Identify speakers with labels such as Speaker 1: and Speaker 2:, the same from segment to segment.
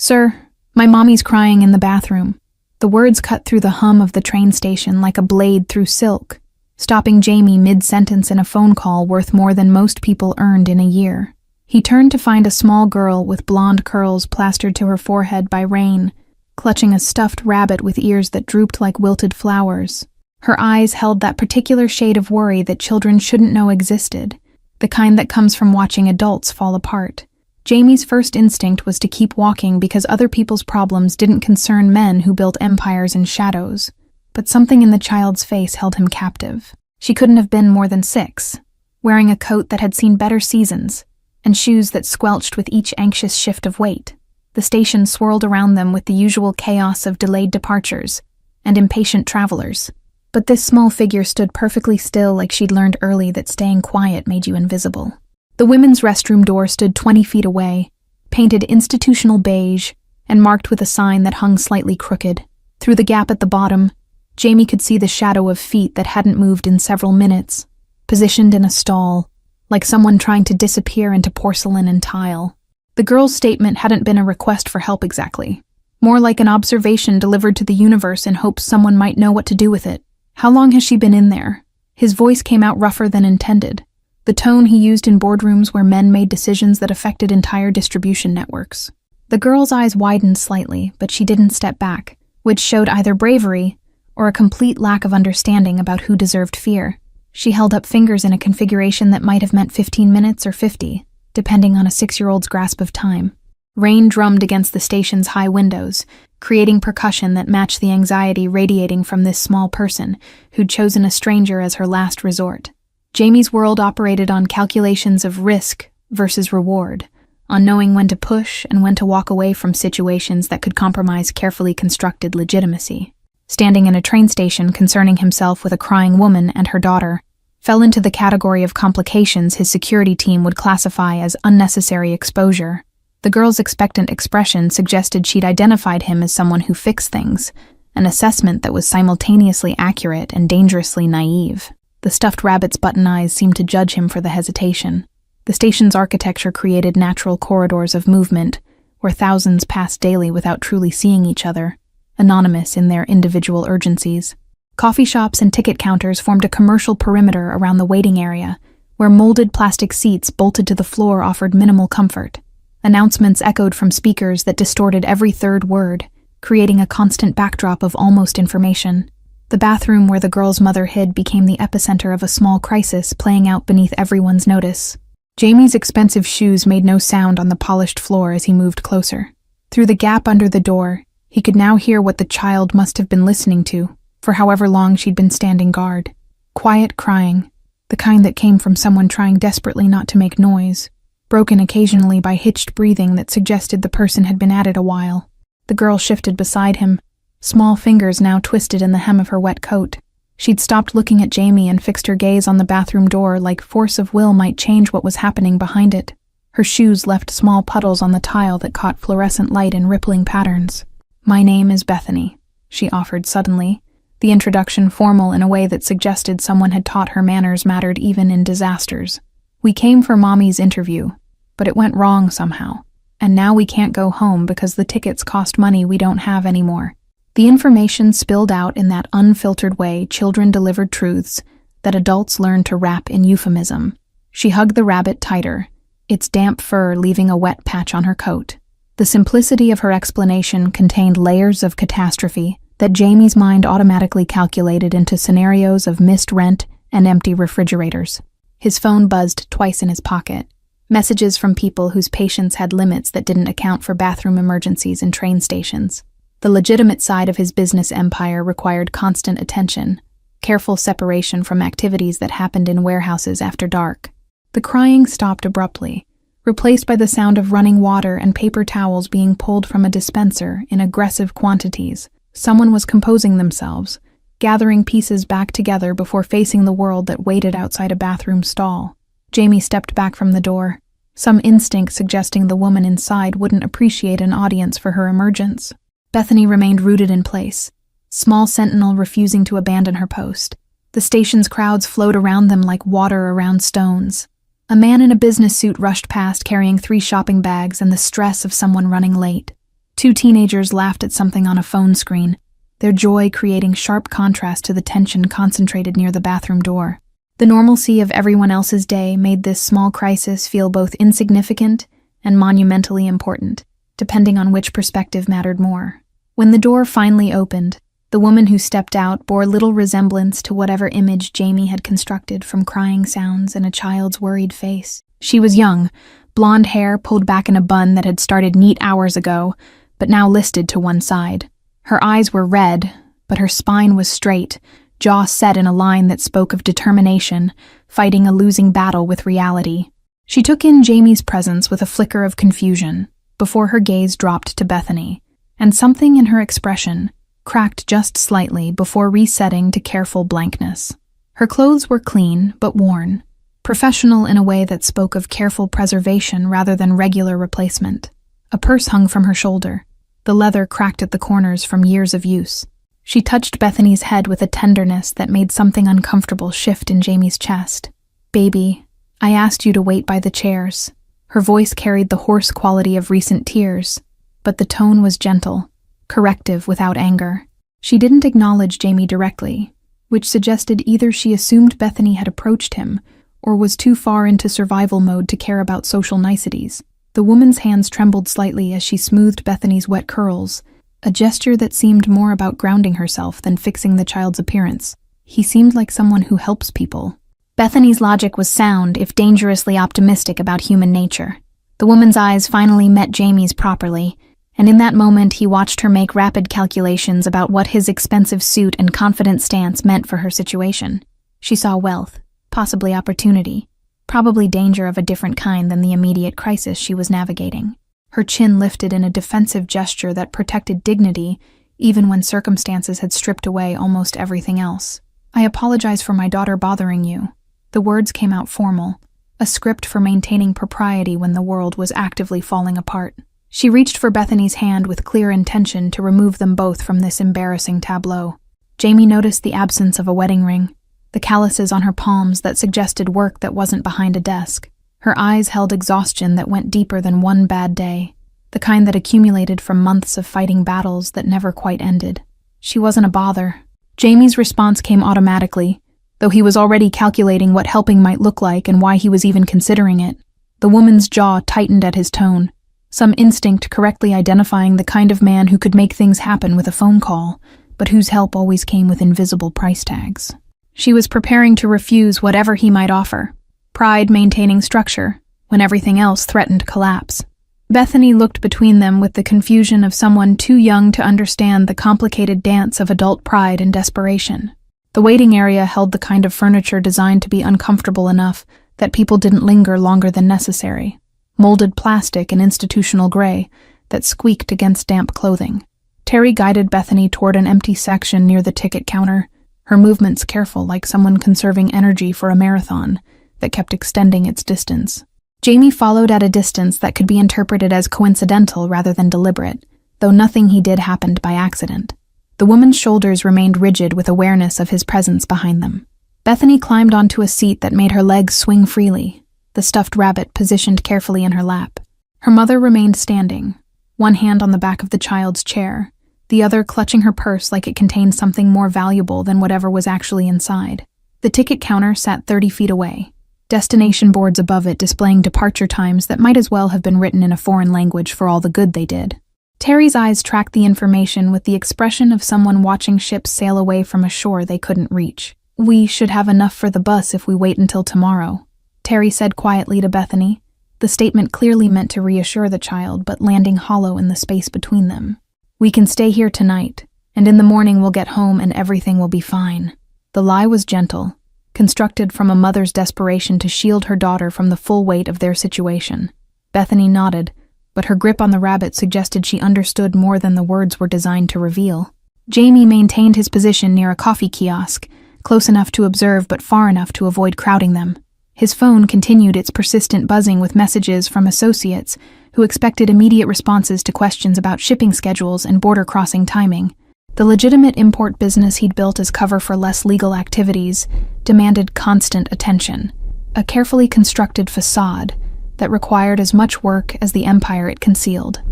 Speaker 1: "Sir, my mommy's crying in the bathroom." The words cut through the hum of the train station like a blade through silk, stopping Jamie mid-sentence in a phone call worth more than most people earned in a year. He turned to find a small girl with blonde curls plastered to her forehead by rain, clutching a stuffed rabbit with ears that drooped like wilted flowers. Her eyes held that particular shade of worry that children shouldn't know existed, the kind that comes from watching adults fall apart. Jamie's first instinct was to keep walking because other people's problems didn't concern men who built empires in shadows, but something in the child's face held him captive. She couldn't have been more than 6, wearing a coat that had seen better seasons, and shoes that squelched with each anxious shift of weight. The station swirled around them with the usual chaos of delayed departures and impatient travelers. But this small figure stood perfectly still, like she'd learned early that staying quiet made you invisible. The women's restroom door stood 20 feet away, painted institutional beige and marked with a sign that hung slightly crooked. Through the gap at the bottom, Jamie could see the shadow of feet that hadn't moved in several minutes, positioned in a stall, like someone trying to disappear into porcelain and tile. The girl's statement hadn't been a request for help exactly, more like an observation delivered to the universe in hopes someone might know what to do with it. "How long has she been in there?" His voice came out rougher than intended, the tone he used in boardrooms where men made decisions that affected entire distribution networks. The girl's eyes widened slightly, but she didn't step back, which showed either bravery or a complete lack of understanding about who deserved fear. She held up fingers in a configuration that might have meant 15 minutes or 50, depending on a 6-year-old's grasp of time. Rain drummed against the station's high windows, creating percussion that matched the anxiety radiating from this small person who'd chosen a stranger as her last resort. Jamie's world operated on calculations of risk versus reward, on knowing when to push and when to walk away from situations that could compromise carefully constructed legitimacy. Standing in a train station concerning himself with a crying woman and her daughter fell into the category of complications his security team would classify as unnecessary exposure. The girl's expectant expression suggested she'd identified him as someone who fixed things, an assessment that was simultaneously accurate and dangerously naive. The stuffed rabbit's button eyes seemed to judge him for the hesitation. The station's architecture created natural corridors of movement, where thousands passed daily without truly seeing each other, anonymous in their individual urgencies. Coffee shops and ticket counters formed a commercial perimeter around the waiting area, where molded plastic seats bolted to the floor offered minimal comfort. Announcements echoed from speakers that distorted every third word, creating a constant backdrop of almost information. The bathroom where the girl's mother hid became the epicenter of a small crisis playing out beneath everyone's notice. Jamie's expensive shoes made no sound on the polished floor as he moved closer. Through the gap under the door, he could now hear what the child must have been listening to, for however long she'd been standing guard. Quiet crying, the kind that came from someone trying desperately not to make noise, broken occasionally by hitched breathing that suggested the person had been at it a while. The girl shifted beside him, small fingers now twisted in the hem of her wet coat. She'd stopped looking at Jamie and fixed her gaze on the bathroom door like force of will might change what was happening behind it. Her shoes left small puddles on the tile that caught fluorescent light in rippling patterns. "My name is Bethany," she offered suddenly, the introduction formal in a way that suggested someone had taught her manners mattered even in disasters. "We came for Mommy's interview, but it went wrong somehow, and now we can't go home because the tickets cost money we don't have anymore." The information spilled out in that unfiltered way children delivered truths that adults learned to wrap in euphemism. She hugged the rabbit tighter, its damp fur leaving a wet patch on her coat. The simplicity of her explanation contained layers of catastrophe that Jamie's mind automatically calculated into scenarios of missed rent and empty refrigerators. His phone buzzed twice in his pocket, messages from people whose patience had limits that didn't account for bathroom emergencies in train stations. The legitimate side of his business empire required constant attention, careful separation from activities that happened in warehouses after dark. The crying stopped abruptly, replaced by the sound of running water and paper towels being pulled from a dispenser in aggressive quantities. Someone was composing themselves, gathering pieces back together before facing the world that waited outside a bathroom stall. Jamie stepped back from the door, some instinct suggesting the woman inside wouldn't appreciate an audience for her emergence. Bethany remained rooted in place, small sentinel refusing to abandon her post. The station's crowds flowed around them like water around stones. A man in a business suit rushed past carrying 3 shopping bags and the stress of someone running late. Two teenagers laughed at something on a phone screen, their joy creating sharp contrast to the tension concentrated near the bathroom door. The normalcy of everyone else's day made this small crisis feel both insignificant and monumentally important, depending on which perspective mattered more. When the door finally opened, the woman who stepped out bore little resemblance to whatever image Jamie had constructed from crying sounds and a child's worried face. She was young, blonde hair pulled back in a bun that had started neat hours ago, but now listed to one side. Her eyes were red, but her spine was straight, jaw set in a line that spoke of determination, fighting a losing battle with reality. She took in Jamie's presence with a flicker of confusion, before her gaze dropped to Bethany, and something in her expression cracked just slightly before resetting to careful blankness. Her clothes were clean but worn, professional in a way that spoke of careful preservation rather than regular replacement. A purse hung from her shoulder, the leather cracked at the corners from years of use. She touched Bethany's head with a tenderness that made something uncomfortable shift in Jamie's chest. "Baby, I asked you to wait by the chairs." Her voice carried the hoarse quality of recent tears, but the tone was gentle, corrective without anger. She didn't acknowledge Jamie directly, which suggested either she assumed Bethany had approached him or was too far into survival mode to care about social niceties. The woman's hands trembled slightly as she smoothed Bethany's wet curls, a gesture that seemed more about grounding herself than fixing the child's appearance. He seemed like someone who helps people. Bethany's logic was sound, if dangerously optimistic about human nature. The woman's eyes finally met Jamie's properly, and in that moment he watched her make rapid calculations about what his expensive suit and confident stance meant for her situation. She saw wealth, possibly opportunity, probably danger of a different kind than the immediate crisis she was navigating. Her chin lifted in a defensive gesture that protected dignity, even when circumstances had stripped away almost everything else. "I apologize for my daughter bothering you." The words came out formal, a script for maintaining propriety when the world was actively falling apart. She reached for Bethany's hand with clear intention to remove them both from this embarrassing tableau. Jamie noticed the absence of a wedding ring, the calluses on her palms that suggested work that wasn't behind a desk. Her eyes held exhaustion that went deeper than one bad day, the kind that accumulated from months of fighting battles that never quite ended. She wasn't a bother. Jamie's response came automatically, though he was already calculating what helping might look like and why he was even considering it. The woman's jaw tightened at his tone, some instinct correctly identifying the kind of man who could make things happen with a phone call, but whose help always came with invisible price tags. She was preparing to refuse whatever he might offer, pride maintaining structure when everything else threatened collapse. Bethany looked between them with the confusion of someone too young to understand the complicated dance of adult pride and desperation. The waiting area held the kind of furniture designed to be uncomfortable enough that people didn't linger longer than necessary. Molded plastic and institutional gray that squeaked against damp clothing. Terry guided Bethany toward an empty section near the ticket counter, her movements careful like someone conserving energy for a marathon that kept extending its distance. Jamie followed at a distance that could be interpreted as coincidental rather than deliberate, though nothing he did happened by accident. The woman's shoulders remained rigid with awareness of his presence behind them. Bethany climbed onto a seat that made her legs swing freely, the stuffed rabbit positioned carefully in her lap. Her mother remained standing, one hand on the back of the child's chair, the other clutching her purse like it contained something more valuable than whatever was actually inside. The ticket counter sat 30 feet away, destination boards above it displaying departure times that might as well have been written in a foreign language for all the good they did. Terry's eyes tracked the information with the expression of someone watching ships sail away from a shore they couldn't reach. "We should have enough for the bus if we wait until tomorrow," Terry said quietly to Bethany, the statement clearly meant to reassure the child but landing hollow in the space between them. "We can stay here tonight, and in the morning we'll get home and everything will be fine." The lie was gentle, constructed from a mother's desperation to shield her daughter from the full weight of their situation. Bethany nodded, but her grip on the rabbit suggested she understood more than the words were designed to reveal. Jamie maintained his position near a coffee kiosk, close enough to observe but far enough to avoid crowding them. His phone continued its persistent buzzing with messages from associates who expected immediate responses to questions about shipping schedules and border crossing timing. The legitimate import business he'd built as cover for less legal activities demanded constant attention, a carefully constructed facade that required as much work as the empire it concealed.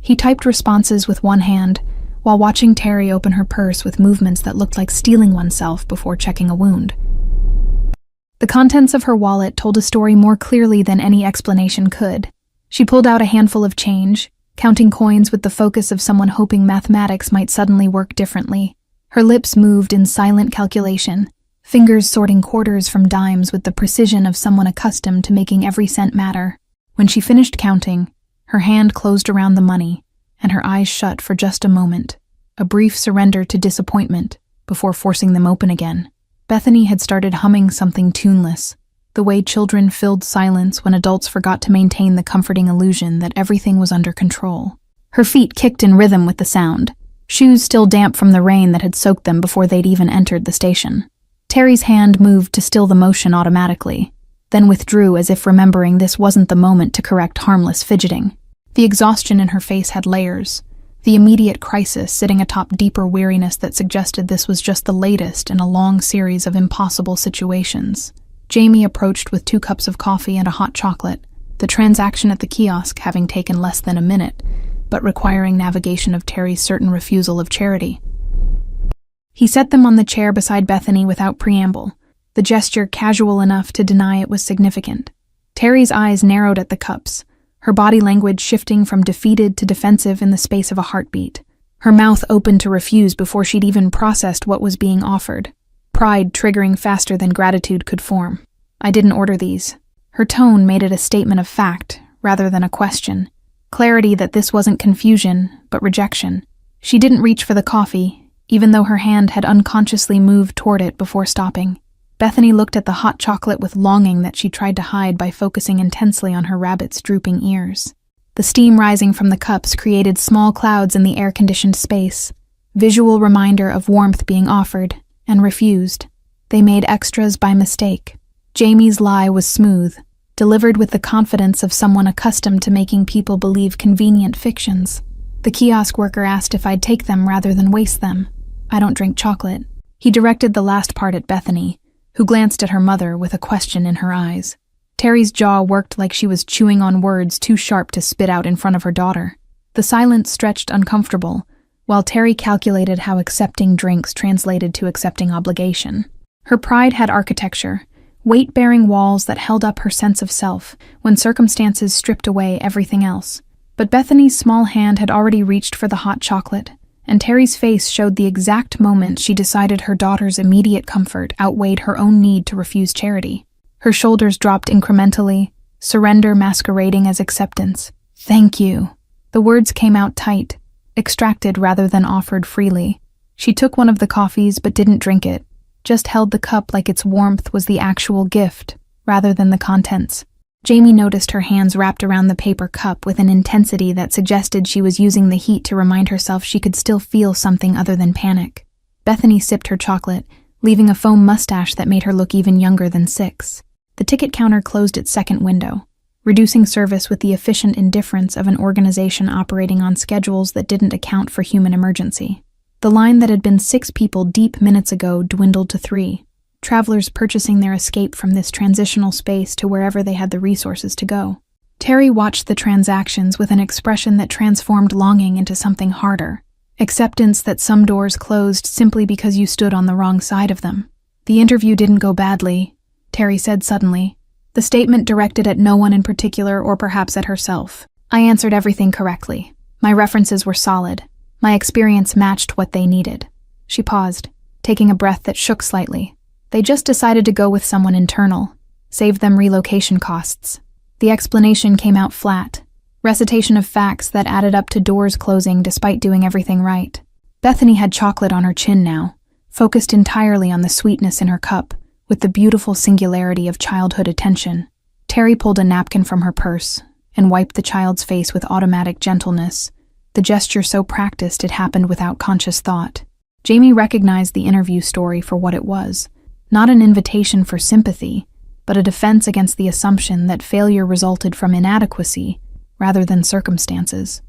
Speaker 1: He typed responses with one hand, while watching Terry open her purse with movements that looked like stealing oneself before checking a wound. The contents of her wallet told a story more clearly than any explanation could. She pulled out a handful of change, counting coins with the focus of someone hoping mathematics might suddenly work differently. Her lips moved in silent calculation, fingers sorting quarters from dimes with the precision of someone accustomed to making every cent matter. When she finished counting, her hand closed around the money, and her eyes shut for just a moment, a brief surrender to disappointment before forcing them open again. Bethany had started humming something tuneless, the way children filled silence when adults forgot to maintain the comforting illusion that everything was under control. Her feet kicked in rhythm with the sound, shoes still damp from the rain that had soaked them before they'd even entered the station. Terry's hand moved to still the motion automatically, then withdrew as if remembering this wasn't the moment to correct harmless fidgeting. The exhaustion in her face had layers, the immediate crisis sitting atop deeper weariness that suggested this was just the latest in a long series of impossible situations. Jamie approached with 2 cups of coffee and a hot chocolate, the transaction at the kiosk having taken less than a minute, but requiring navigation of Terry's certain refusal of charity. He set them on the chair beside Bethany without preamble, the gesture casual enough to deny it was significant. Terry's eyes narrowed at the cups, her body language shifting from defeated to defensive in the space of a heartbeat. Her mouth opened to refuse before she'd even processed what was being offered, pride triggering faster than gratitude could form. "I didn't order these." Her tone made it a statement of fact, rather than a question. Clarity that this wasn't confusion, but rejection. She didn't reach for the coffee, even though her hand had unconsciously moved toward it before stopping. Bethany looked at the hot chocolate with longing that she tried to hide by focusing intensely on her rabbit's drooping ears. The steam rising from the cups created small clouds in the air-conditioned space, visual reminder of warmth being offered and refused. They made extras by mistake. Jamie's lie was smooth, delivered with the confidence of someone accustomed to making people believe convenient fictions. The kiosk worker asked if I'd take them rather than waste them. "I don't drink chocolate." He directed the last part at Bethany, who glanced at her mother with a question in her eyes. Terry's jaw worked like she was chewing on words too sharp to spit out in front of her daughter. The silence stretched uncomfortable, while Terry calculated how accepting drinks translated to accepting obligation. Her pride had architecture, weight-bearing walls that held up her sense of self when circumstances stripped away everything else. But Bethany's small hand had already reached for the hot chocolate, and Terry's face showed the exact moment she decided her daughter's immediate comfort outweighed her own need to refuse charity. Her shoulders dropped incrementally, surrender masquerading as acceptance. "Thank you." The words came out tight, extracted rather than offered freely. She took one of the coffees but didn't drink it, just held the cup like its warmth was the actual gift, rather than the contents. Jamie noticed her hands wrapped around the paper cup with an intensity that suggested she was using the heat to remind herself she could still feel something other than panic. Bethany sipped her chocolate, leaving a foam mustache that made her look even younger than 6. The ticket counter closed its second window, reducing service with the efficient indifference of an organization operating on schedules that didn't account for human emergency. The line that had been 6 people deep minutes ago dwindled to 3. Travelers purchasing their escape from this transitional space to wherever they had the resources to go. Terry watched the transactions with an expression that transformed longing into something harder. Acceptance that some doors closed simply because you stood on the wrong side of them. "The interview didn't go badly," Terry said suddenly, the statement directed at no one in particular or perhaps at herself. "I answered everything correctly. My references were solid. My experience matched what they needed." She paused, taking a breath that shook slightly. They just decided to go with someone internal, save them relocation costs. The explanation came out flat, recitation of facts that added up to doors closing despite doing everything right. Bethany had chocolate on her chin now, focused entirely on the sweetness in her cup, with the beautiful singularity of childhood attention. Terry pulled a napkin from her purse and wiped the child's face with automatic gentleness, the gesture so practiced it happened without conscious thought. Jamie recognized the interview story for what it was. Not an invitation for sympathy, but a defense against the assumption that failure resulted from inadequacy rather than circumstances.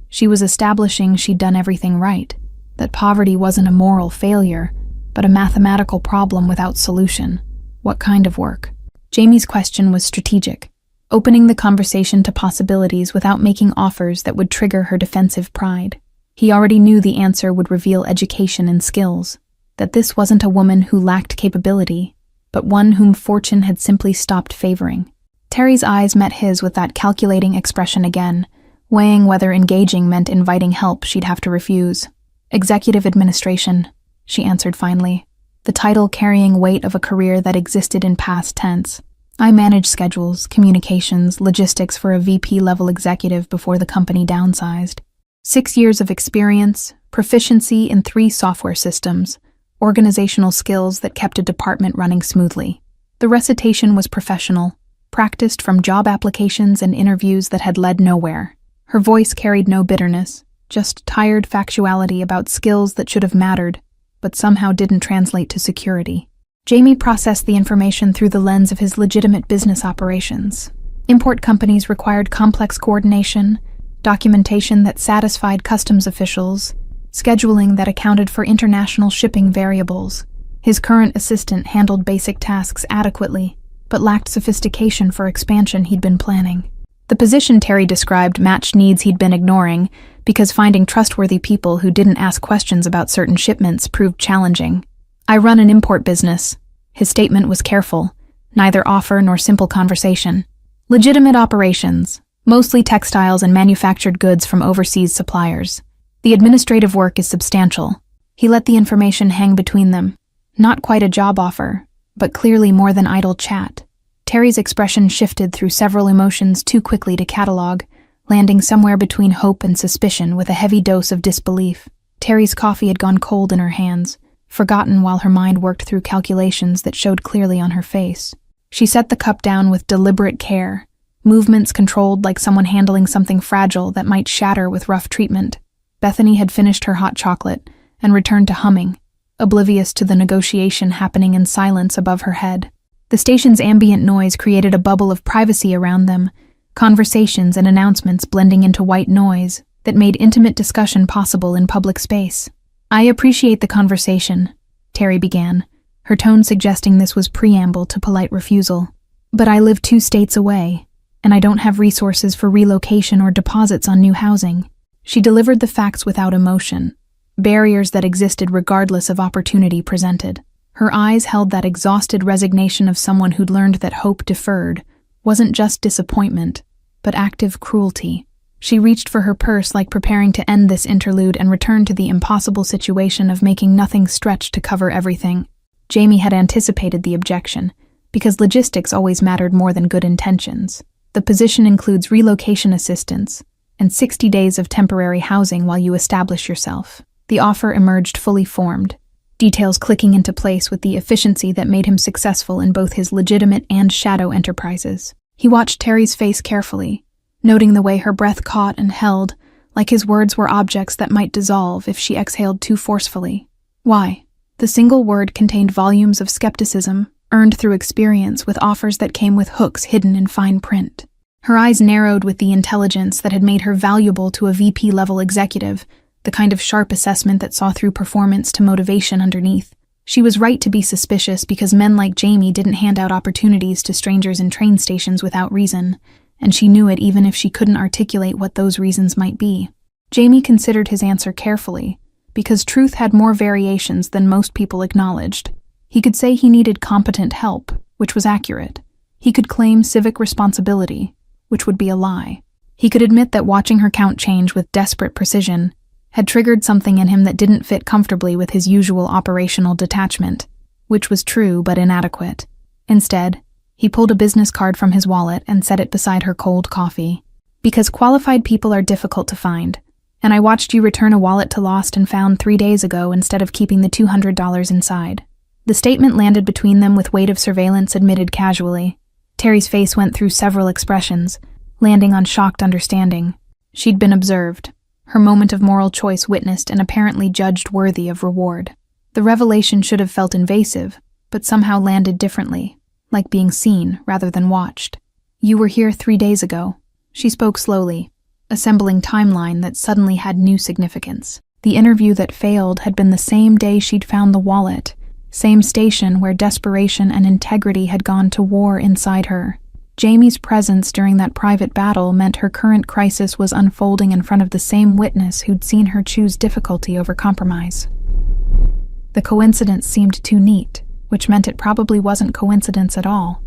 Speaker 1: She was establishing she'd done everything right, that poverty wasn't a moral failure, but a mathematical problem without solution. What kind of work? Jamie's question was strategic. opening the conversation to possibilities without making offers that would trigger her defensive pride. He already knew the answer would reveal education and skills, that this wasn't a woman who lacked capability, but one whom fortune had simply stopped favoring. Terry's eyes met his with that calculating expression again, weighing whether engaging meant inviting help she'd have to refuse. Executive administration, she answered finally, the title carrying weight of a career that existed in past tense. I managed schedules, communications, logistics for a VP-level executive before the company downsized. 6 years of experience, proficiency in 3 software systems, organizational skills that kept a department running smoothly. The recitation was professional, practiced from job applications and interviews that had led nowhere. Her voice carried no bitterness, just tired factuality about skills that should have mattered, but somehow didn't translate to security. Jamie processed the information through the lens of his legitimate business operations. Import companies required complex coordination, documentation that satisfied customs officials, scheduling that accounted for international shipping variables. His current assistant handled basic tasks adequately, but lacked sophistication for expansion he'd been planning. The position Terry described matched needs he'd been ignoring because finding trustworthy people who didn't ask questions about certain shipments proved challenging. I run an import business. His statement was careful, neither offer nor simple conversation. Legitimate operations, mostly textiles and manufactured goods from overseas suppliers. The administrative work is substantial. He let the information hang between them. Not quite a job offer, but clearly more than idle chat. Terry's expression shifted through several emotions too quickly to catalog, landing somewhere between hope and suspicion with a heavy dose of disbelief. Terry's coffee had gone cold in her hands, forgotten while her mind worked through calculations that showed clearly on her face. She set the cup down with deliberate care, movements controlled like someone handling something fragile that might shatter with rough treatment. Bethany had finished her hot chocolate and returned to humming, oblivious to the negotiation happening in silence above her head. The station's ambient noise created a bubble of privacy around them, conversations and announcements blending into white noise that made intimate discussion possible in public space. I appreciate the conversation, Terry began, her tone suggesting this was preamble to polite refusal. But I live 2 states away, and I don't have resources for relocation or deposits on new housing. She delivered the facts without emotion, barriers that existed regardless of opportunity presented. Her eyes held that exhausted resignation of someone who'd learned that hope deferred wasn't just disappointment, but active cruelty. She reached for her purse like preparing to end this interlude and returned to the impossible situation of making nothing stretch to cover everything. Jamie had anticipated the objection, because logistics always mattered more than good intentions. The position includes relocation assistance and 60 days of temporary housing while you establish yourself. The offer emerged fully formed, details clicking into place with the efficiency that made him successful in both his legitimate and shadow enterprises. He watched Terry's face carefully, noting the way her breath caught and held, like his words were objects that might dissolve if she exhaled too forcefully. Why? The single word contained volumes of skepticism, earned through experience with offers that came with hooks hidden in fine print. Her eyes narrowed with the intelligence that had made her valuable to a VP-level executive, the kind of sharp assessment that saw through performance to motivation underneath. She was right to be suspicious because men like Jamie didn't hand out opportunities to strangers in train stations without reason, and she knew it even if she couldn't articulate what those reasons might be. Jamie considered his answer carefully, because truth had more variations than most people acknowledged. He could say he needed competent help, which was accurate. He could claim civic responsibility, which would be a lie. He could admit that watching her count change with desperate precision had triggered something in him that didn't fit comfortably with his usual operational detachment, which was true but inadequate. Instead, he pulled a business card from his wallet and set it beside her cold coffee. Because qualified people are difficult to find, and I watched you return a wallet to lost and found 3 days ago instead of keeping the $200 inside. The statement landed between them with weight of surveillance admitted casually. Terry's face went through several expressions, landing on shocked understanding. She'd been observed, her moment of moral choice witnessed and apparently judged worthy of reward. The revelation should have felt invasive, but somehow landed differently, like being seen rather than watched. You were here 3 days ago. She spoke slowly, assembling timeline that suddenly had new significance. The interview that failed had been the same day she'd found the wallet, same station where desperation and integrity had gone to war inside her. Jamie's presence during that private battle meant her current crisis was unfolding in front of the same witness who'd seen her choose difficulty over compromise. The coincidence seemed too neat, which meant it probably wasn't coincidence at all.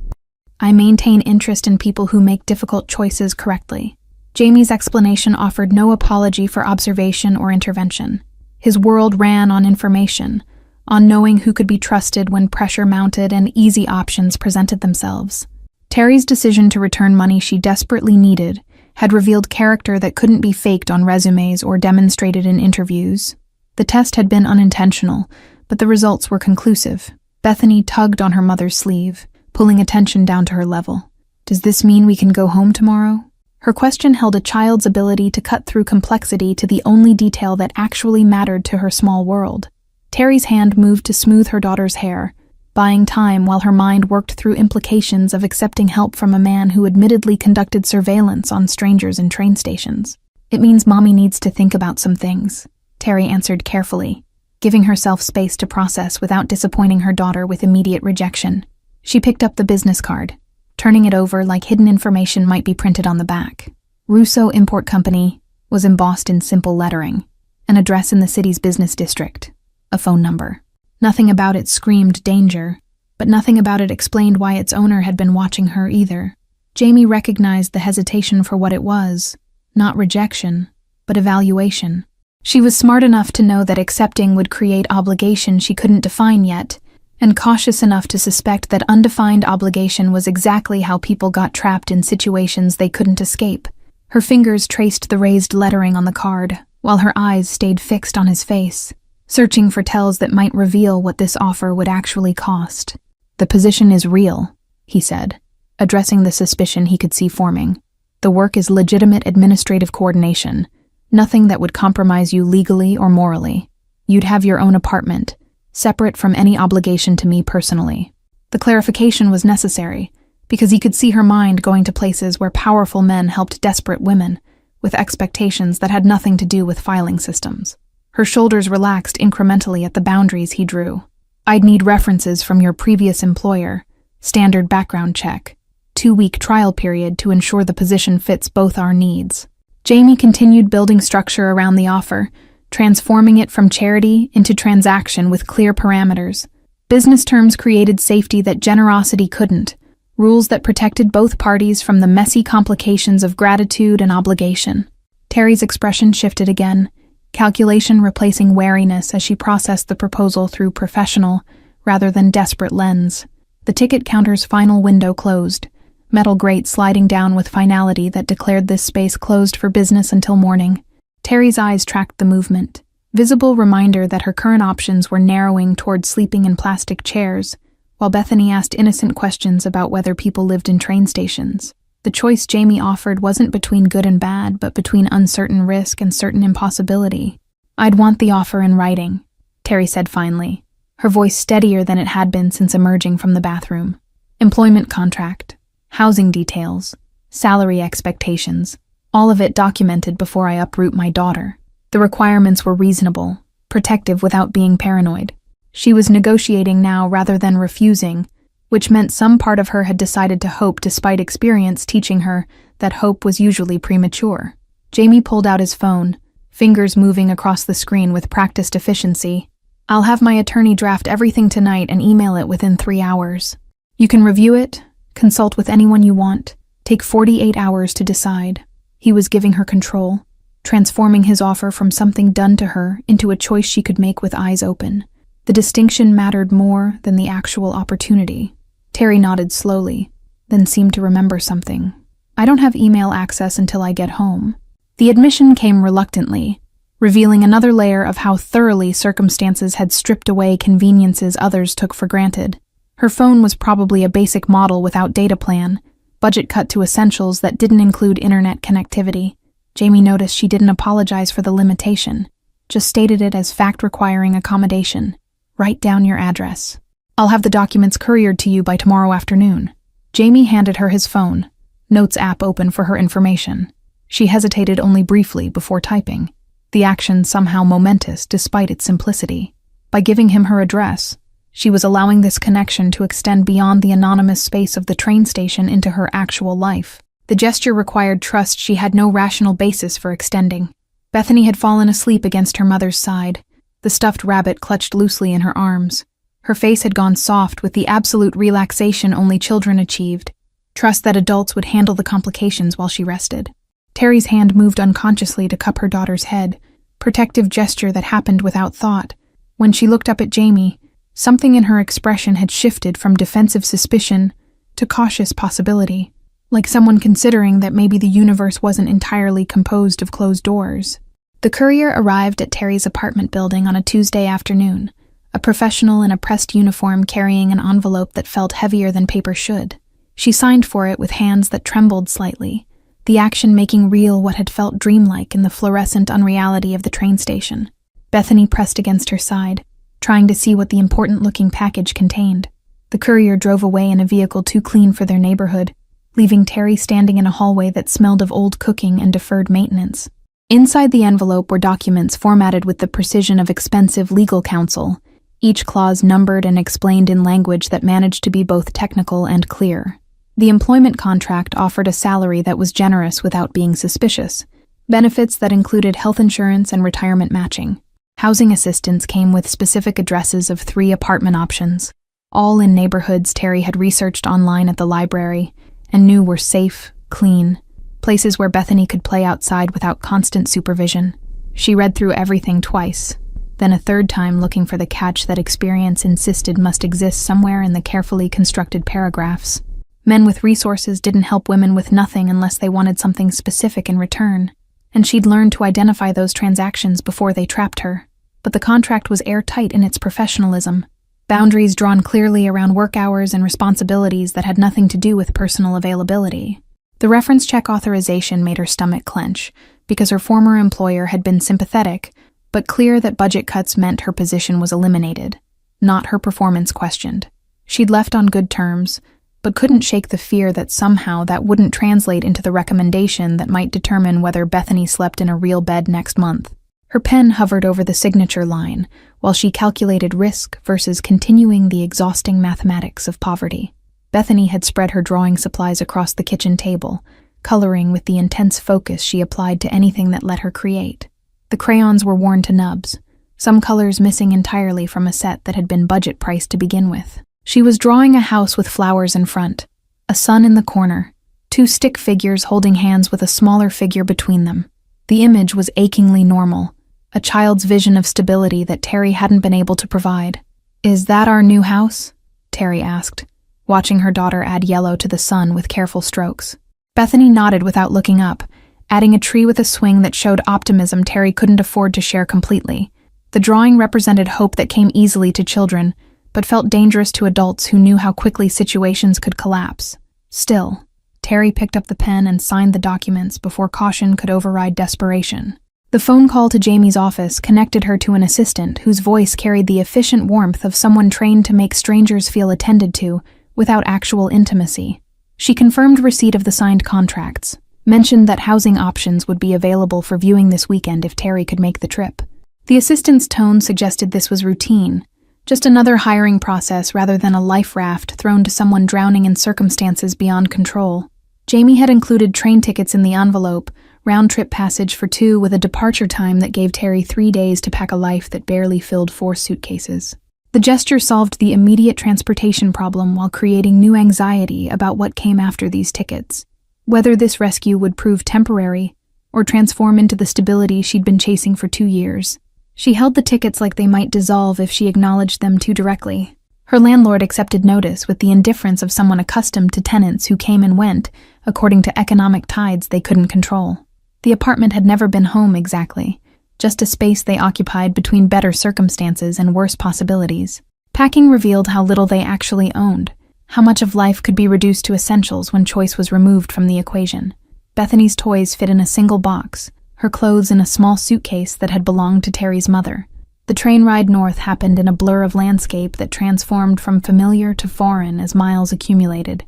Speaker 1: I maintain interest in people who make difficult choices correctly. Jamie's explanation offered no apology for observation or intervention. His world ran on information, on knowing who could be trusted when pressure mounted and easy options presented themselves. Terry's decision to return money she desperately needed had revealed character that couldn't be faked on resumes or demonstrated in interviews. The test had been unintentional, but the results were conclusive. Bethany tugged on her mother's sleeve, pulling attention down to her level. "Does this mean we can go home tomorrow?" Her question held a child's ability to cut through complexity to the only detail that actually mattered to her small world. Terry's hand moved to smooth her daughter's hair, buying time while her mind worked through implications of accepting help from a man who admittedly conducted surveillance on strangers in train stations. "It means Mommy needs to think about some things," Terry answered carefully, giving herself space to process without disappointing her daughter with immediate rejection. She picked up the business card, turning it over like hidden information might be printed on the back. Russo Import Company was embossed in simple lettering, an address in the city's business district, a phone number. Nothing about it screamed danger, but nothing about it explained why its owner had been watching her either. Jamie recognized the hesitation for what it was, not rejection, but evaluation. She was smart enough to know that accepting would create obligation she couldn't define yet, and cautious enough to suspect that undefined obligation was exactly how people got trapped in situations they couldn't escape. Her fingers traced the raised lettering on the card, while her eyes stayed fixed on his face, searching for tells that might reveal what this offer would actually cost. "The position is real," he said, addressing the suspicion he could see forming. "The work is legitimate administrative coordination, nothing that would compromise you legally or morally. You'd have your own apartment, separate from any obligation to me personally." The clarification was necessary, because he could see her mind going to places where powerful men helped desperate women, with expectations that had nothing to do with filing systems. Her shoulders relaxed incrementally at the boundaries he drew. "I'd need references from your previous employer, standard background check, 2-week trial period to ensure the position fits both our needs." Jamie continued building structure around the offer, transforming it from charity into transaction with clear parameters. Business terms created safety that generosity couldn't, rules that protected both parties from the messy complications of gratitude and obligation. Terry's expression shifted again, calculation replacing wariness as she processed the proposal through professional rather than desperate lens. The ticket counter's final window closed, metal grate sliding down with finality that declared this space closed for business until morning. Terry's eyes tracked the movement, visible reminder that her current options were narrowing toward sleeping in plastic chairs, while Bethany asked innocent questions about whether people lived in train stations. The choice Jamie offered wasn't between good and bad, but between uncertain risk and certain impossibility. "I'd want the offer in writing," Terry said finally, her voice steadier than it had been since emerging from the bathroom. "Employment contract, housing details, salary expectations, all of it documented before I uproot my daughter." The requirements were reasonable, protective without being paranoid. She was negotiating now rather than refusing, which meant some part of her had decided to hope despite experience teaching her that hope was usually premature. Jamie pulled out his phone, fingers moving across the screen with practiced efficiency. "I'll have my attorney draft everything tonight and email it within 3 hours. You can review it, consult with anyone you want, take 48 hours to decide." He was giving her control, transforming his offer from something done to her into a choice she could make with eyes open. The distinction mattered more than the actual opportunity. Terry nodded slowly, then seemed to remember something. "I don't have email access until I get home." The admission came reluctantly, revealing another layer of how thoroughly circumstances had stripped away conveniences others took for granted. Her phone was probably a basic model without data plan, budget cut to essentials that didn't include internet connectivity. Jamie noticed she didn't apologize for the limitation, just stated it as fact requiring accommodation. "Write down your address. I'll have the documents couriered to you by tomorrow afternoon." Jamie handed her his phone, notes app open for her information. She hesitated only briefly before typing, the action somehow momentous despite its simplicity. By giving him her address, She was allowing this connection to extend beyond the anonymous space of the train station into her actual life. The gesture required trust she had no rational basis for extending. Bethany had fallen asleep against her mother's side, the stuffed rabbit clutched loosely in her arms. Her face had gone soft with the absolute relaxation only children achieved, trust that adults would handle the complications while she rested. Terry's hand moved unconsciously to cup her daughter's head, protective gesture that happened without thought. When she looked up at Jamie, something in her expression had shifted from defensive suspicion to cautious possibility, like someone considering that maybe the universe wasn't entirely composed of closed doors. The courier arrived at Terry's apartment building on a Tuesday afternoon, a professional in a pressed uniform carrying an envelope that felt heavier than paper should. She signed for it with hands that trembled slightly, the action making real what had felt dreamlike in the fluorescent unreality of the train station. Bethany pressed against her side, trying to see what the important-looking package contained. The courier drove away in a vehicle too clean for their neighborhood, leaving Terry standing in a hallway that smelled of old cooking and deferred maintenance. Inside the envelope were documents formatted with the precision of expensive legal counsel, each clause numbered and explained in language that managed to be both technical and clear. The employment contract offered a salary that was generous without being suspicious, benefits that included health insurance and retirement matching. Housing assistance came with specific addresses of 3 apartment options, all in neighborhoods Terry had researched online at the library and knew were safe, clean, places where Bethany could play outside without constant supervision. She read through everything twice, then a third time looking for the catch that experience insisted must exist somewhere in the carefully constructed paragraphs. Men with resources didn't help women with nothing unless they wanted something specific in return, and she'd learned to identify those transactions before they trapped her. But the contract was airtight in its professionalism, boundaries drawn clearly around work hours and responsibilities that had nothing to do with personal availability. The reference check authorization made her stomach clench, because her former employer had been sympathetic, but clear that budget cuts meant her position was eliminated, not her performance questioned. She'd left on good terms, but couldn't shake the fear that somehow that wouldn't translate into the recommendation that might determine whether Bethany slept in a real bed next month. Her pen hovered over the signature line, while she calculated risk versus continuing the exhausting mathematics of poverty. Bethany had spread her drawing supplies across the kitchen table, coloring with the intense focus she applied to anything that let her create. The crayons were worn to nubs, some colors missing entirely from a set that had been budget priced to begin with. She was drawing a house with flowers in front, a sun in the corner, 2 stick figures holding hands with a smaller figure between them. The image was achingly normal, a child's vision of stability that Terry hadn't been able to provide. "Is that our new house?" Terry asked, watching her daughter add yellow to the sun with careful strokes. Bethany nodded without looking up, adding a tree with a swing that showed optimism Terry couldn't afford to share completely. The drawing represented hope that came easily to children, but felt dangerous to adults who knew how quickly situations could collapse. Still, Terry picked up the pen and signed the documents before caution could override desperation. The phone call to Jamie's office connected her to an assistant whose voice carried the efficient warmth of someone trained to make strangers feel attended to without actual intimacy. She confirmed receipt of the signed contracts, mentioned that housing options would be available for viewing this weekend if Terry could make the trip. The assistant's tone suggested this was routine, just another hiring process rather than a life raft thrown to someone drowning in circumstances beyond control. Jamie had included train tickets in the envelope, round-trip passage for 2 with a departure time that gave Terry 3 days to pack a life that barely filled 4 suitcases. The gesture solved the immediate transportation problem while creating new anxiety about what came after these tickets, whether this rescue would prove temporary or transform into the stability she'd been chasing for 2 years. She held the tickets like they might dissolve if she acknowledged them too directly. Her landlord accepted notice with the indifference of someone accustomed to tenants who came and went, according to economic tides they couldn't control. The apartment had never been home exactly, just a space they occupied between better circumstances and worse possibilities. Packing revealed how little they actually owned, how much of life could be reduced to essentials when choice was removed from the equation. Bethany's toys fit in a single box, her clothes in a small suitcase that had belonged to Terry's mother. The train ride north happened in a blur of landscape that transformed from familiar to foreign as miles accumulated.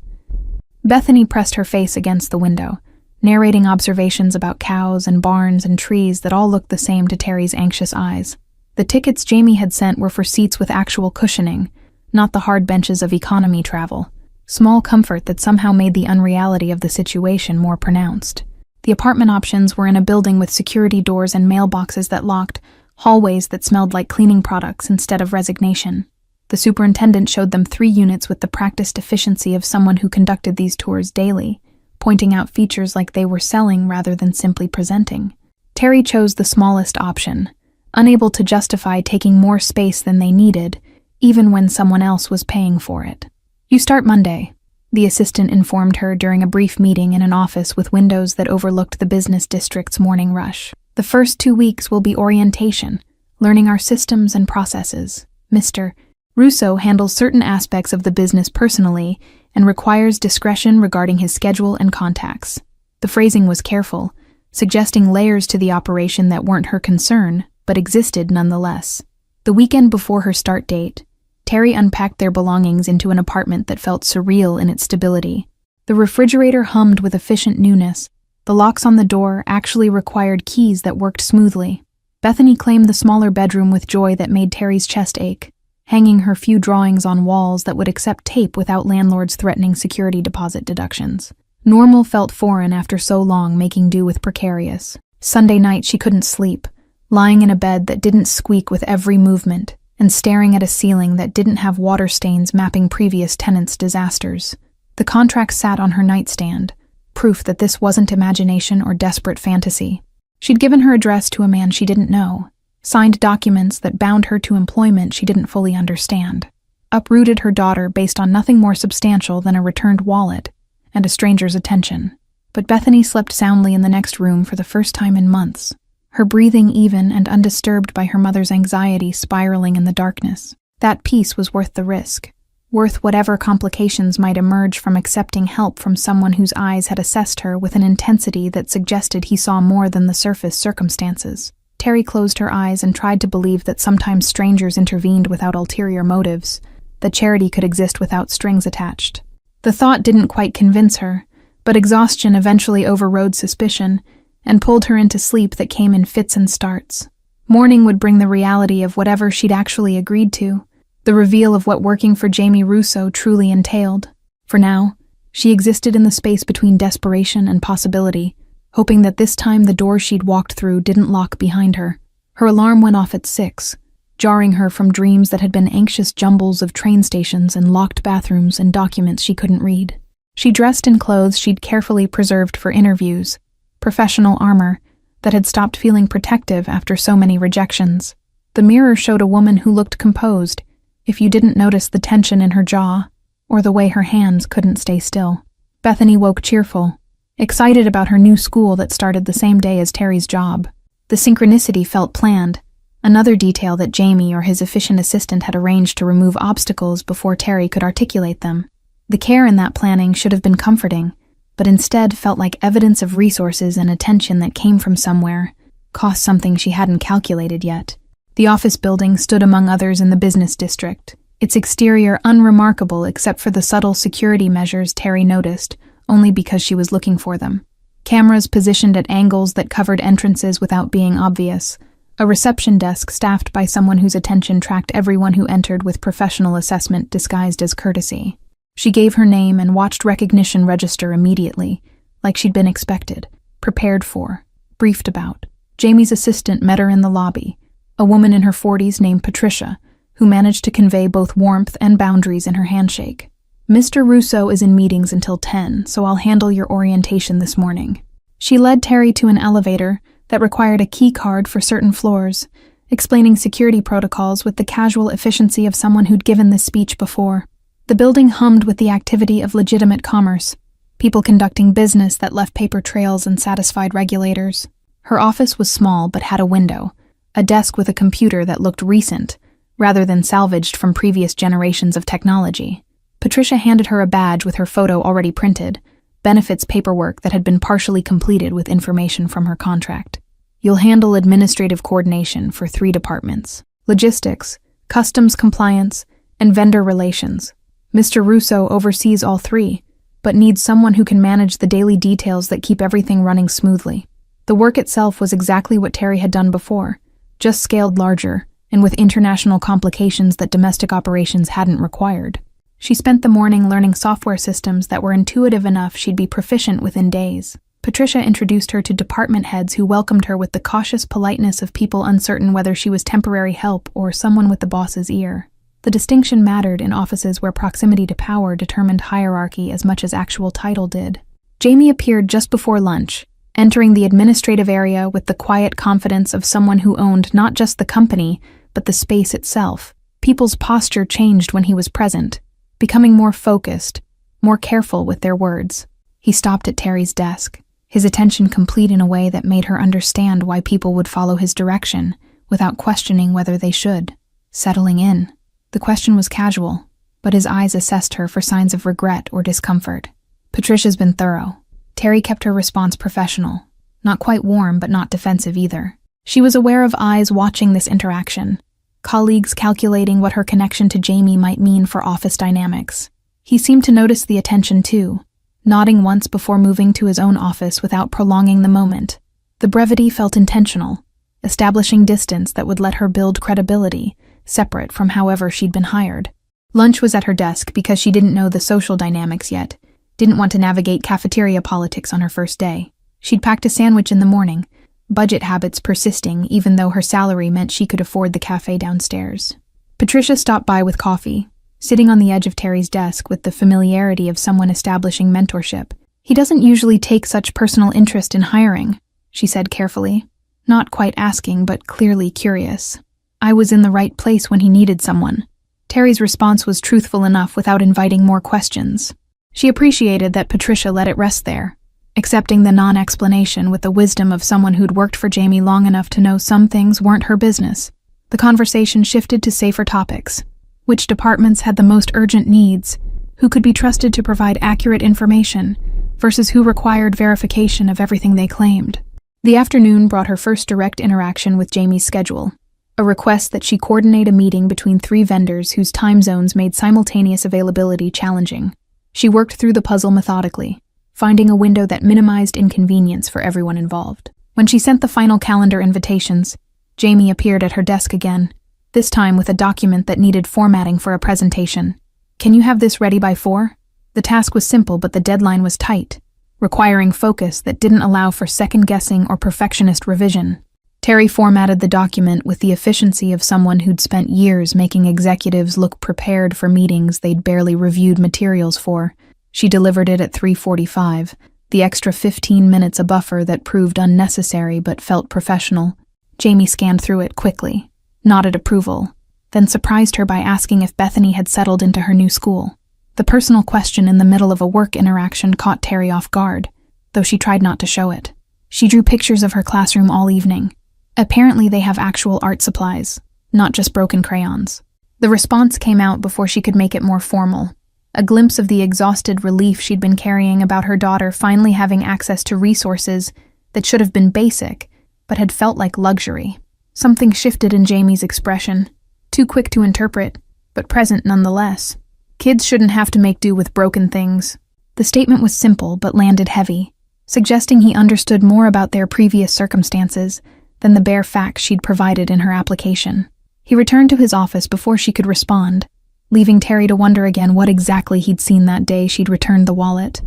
Speaker 1: Bethany pressed her face against the window, narrating observations about cows and barns and trees that all looked the same to Terry's anxious eyes. The tickets Jamie had sent were for seats with actual cushioning, not the hard benches of economy travel. Small comfort that somehow made the unreality of the situation more pronounced. The apartment options were in a building with security doors and mailboxes that locked, hallways that smelled like cleaning products instead of resignation. The superintendent showed them 3 units with the practiced efficiency of someone who conducted these tours daily, pointing out features like they were selling rather than simply presenting. Terry chose the smallest option, unable to justify taking more space than they needed, even when someone else was paying for it. "You start Monday," the assistant informed her during a brief meeting in an office with windows that overlooked the business district's morning rush. "The first 2 weeks will be orientation, learning our systems and processes. Mr. Russo handles certain aspects of the business personally and requires discretion regarding his schedule and contacts." The phrasing was careful, suggesting layers to the operation that weren't her concern, but existed nonetheless. The weekend before her start date, Terry unpacked their belongings into an apartment that felt surreal in its stability. The refrigerator hummed with efficient newness. The locks on the door actually required keys that worked smoothly. Bethany claimed the smaller bedroom with joy that made Terry's chest ache, hanging her few drawings on walls that would accept tape without landlords threatening security deposit deductions. Normal felt foreign after so long making do with precarious. Sunday night she couldn't sleep, lying in a bed that didn't squeak with every movement, and staring at a ceiling that didn't have water stains mapping previous tenants' disasters. The contract sat on her nightstand, proof that this wasn't imagination or desperate fantasy. She'd given her address to a man she didn't know, signed documents that bound her to employment she didn't fully understand, uprooted her daughter based on nothing more substantial than a returned wallet and a stranger's attention. But Bethany slept soundly in the next room for the first time in months, her breathing even and undisturbed by her mother's anxiety spiraling in the darkness. That peace was worth the risk, worth whatever complications might emerge from accepting help from someone whose eyes had assessed her with an intensity that suggested he saw more than the surface circumstances. Terry closed her eyes and tried to believe that sometimes strangers intervened without ulterior motives, that charity could exist without strings attached. The thought didn't quite convince her, but exhaustion eventually overrode suspicion and pulled her into sleep that came in fits and starts. Morning would bring the reality of whatever she'd actually agreed to, the reveal of what working for Jamie Russo truly entailed. For now, she existed in the space between desperation and possibility, hoping that this time the door she'd walked through didn't lock behind her. Her alarm went off at 6, jarring her from dreams that had been anxious jumbles of train stations and locked bathrooms and documents she couldn't read. She dressed in clothes she'd carefully preserved for interviews, professional armor that had stopped feeling protective after so many rejections. The mirror showed a woman who looked composed, if you didn't notice the tension in her jaw or the way her hands couldn't stay still. Bethany woke cheerful, excited about her new school that started the same day as Terry's job. The synchronicity felt planned, another detail that Jamie or his efficient assistant had arranged to remove obstacles before Terry could articulate them. The care in that planning should have been comforting, but instead felt like evidence of resources and attention that came from somewhere, cost something she hadn't calculated yet. The office building stood among others in the business district, its exterior unremarkable except for the subtle security measures Terry noticed, only because she was looking for them. Cameras positioned at angles that covered entrances without being obvious, a reception desk staffed by someone whose attention tracked everyone who entered with professional assessment disguised as courtesy. She gave her name and watched recognition register immediately, like she'd been expected, prepared for, briefed about. Jamie's assistant met her in the lobby, a woman in her 40s named Patricia, who managed to convey both warmth and boundaries in her handshake. "Mr. Russo is in meetings until 10, so I'll handle your orientation this morning." She led Terry to an elevator that required a key card for certain floors, explaining security protocols with the casual efficiency of someone who'd given this speech before. The building hummed with the activity of legitimate commerce, people conducting business that left paper trails and satisfied regulators. Her office was small but had a window, a desk with a computer that looked recent, rather than salvaged from previous generations of technology. Patricia handed her a badge with her photo already printed, benefits paperwork that had been partially completed with information from her contract. "You'll handle administrative coordination for 3 departments: logistics, customs compliance, and vendor relations. Mr. Russo oversees all 3, but needs someone who can manage the daily details that keep everything running smoothly." The work itself was exactly what Terry had done before, just scaled larger, and with international complications that domestic operations hadn't required. She spent the morning learning software systems that were intuitive enough she'd be proficient within days. Patricia introduced her to department heads who welcomed her with the cautious politeness of people uncertain whether she was temporary help or someone with the boss's ear. The distinction mattered in offices where proximity to power determined hierarchy as much as actual title did. Jamie appeared just before lunch, entering the administrative area with the quiet confidence of someone who owned not just the company, but the space itself. People's posture changed when he was present, becoming more focused, more careful with their words. He stopped at Terry's desk, his attention complete in a way that made her understand why people would follow his direction, without questioning whether they should. Settling in. The question was casual, but his eyes assessed her for signs of regret or discomfort. Patricia's been thorough. Terry kept her response professional, not quite warm but not defensive either. She was aware of eyes watching this interaction, colleagues calculating what her connection to Jamie might mean for office dynamics. He seemed to notice the attention too, nodding once before moving to his own office without prolonging the moment. The brevity felt intentional, establishing distance that would let her build credibility, separate from however she'd been hired. Lunch was at her desk because she didn't know the social dynamics yet, didn't want to navigate cafeteria politics on her first day. She'd packed a sandwich in the morning, budget habits persisting even though her salary meant she could afford the cafe downstairs. Patricia stopped by with coffee, sitting on the edge of Terry's desk with the familiarity of someone establishing mentorship. "He doesn't usually take such personal interest in hiring," she said carefully, not quite asking but clearly curious. "I was in the right place when he needed someone." Terry's response was truthful enough without inviting more questions. She appreciated that Patricia let it rest there, accepting the non-explanation with the wisdom of someone who'd worked for Jamie long enough to know some things weren't her business. The conversation shifted to safer topics. Which departments had the most urgent needs, who could be trusted to provide accurate information, versus who required verification of everything they claimed. The afternoon brought her first direct interaction with Jamie's schedule, a request that she coordinate a meeting between 3 vendors whose time zones made simultaneous availability challenging. She worked through the puzzle methodically, finding a window that minimized inconvenience for everyone involved. When she sent the final calendar invitations, Jamie appeared at her desk again, this time with a document that needed formatting for a presentation. "Can you have this ready by 4? The task was simple, but the deadline was tight, requiring focus that didn't allow for second-guessing or perfectionist revision. Terry formatted the document with the efficiency of someone who'd spent years making executives look prepared for meetings they'd barely reviewed materials for. She delivered it at 3:45, the extra 15 minutes a buffer that proved unnecessary but felt professional. Jamie scanned through it quickly, nodded approval, then surprised her by asking if Bethany had settled into her new school. The personal question in the middle of a work interaction caught Terry off guard, though she tried not to show it. She drew pictures of her classroom all evening. Apparently they have actual art supplies, not just broken crayons. The response came out before she could make it more formal, a glimpse of the exhausted relief she'd been carrying about her daughter finally having access to resources that should have been basic, but had felt like luxury. Something shifted in Jamie's expression, too quick to interpret, but present nonetheless. Kids shouldn't have to make do with broken things. The statement was simple but landed heavy, suggesting he understood more about their previous circumstances than the bare facts she'd provided in her application. He returned to his office before she could respond, leaving Terry to wonder again what exactly he'd seen that day she'd returned the wallet,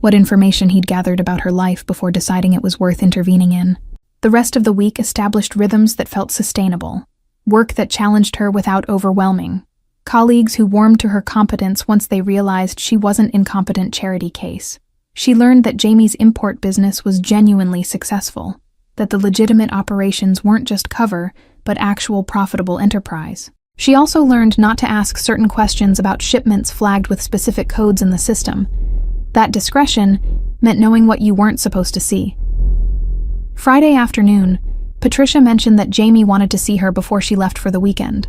Speaker 1: what information he'd gathered about her life before deciding it was worth intervening in. The rest of the week established rhythms that felt sustainable, work that challenged her without overwhelming, colleagues who warmed to her competence once they realized she wasn't an incompetent charity case. She learned that Jamie's import business was genuinely successful, that the legitimate operations weren't just cover, but actual profitable enterprise. She also learned not to ask certain questions about shipments flagged with specific codes in the system. That discretion meant knowing what you weren't supposed to see. Friday afternoon, Patricia mentioned that Jamie wanted to see her before she left for the weekend.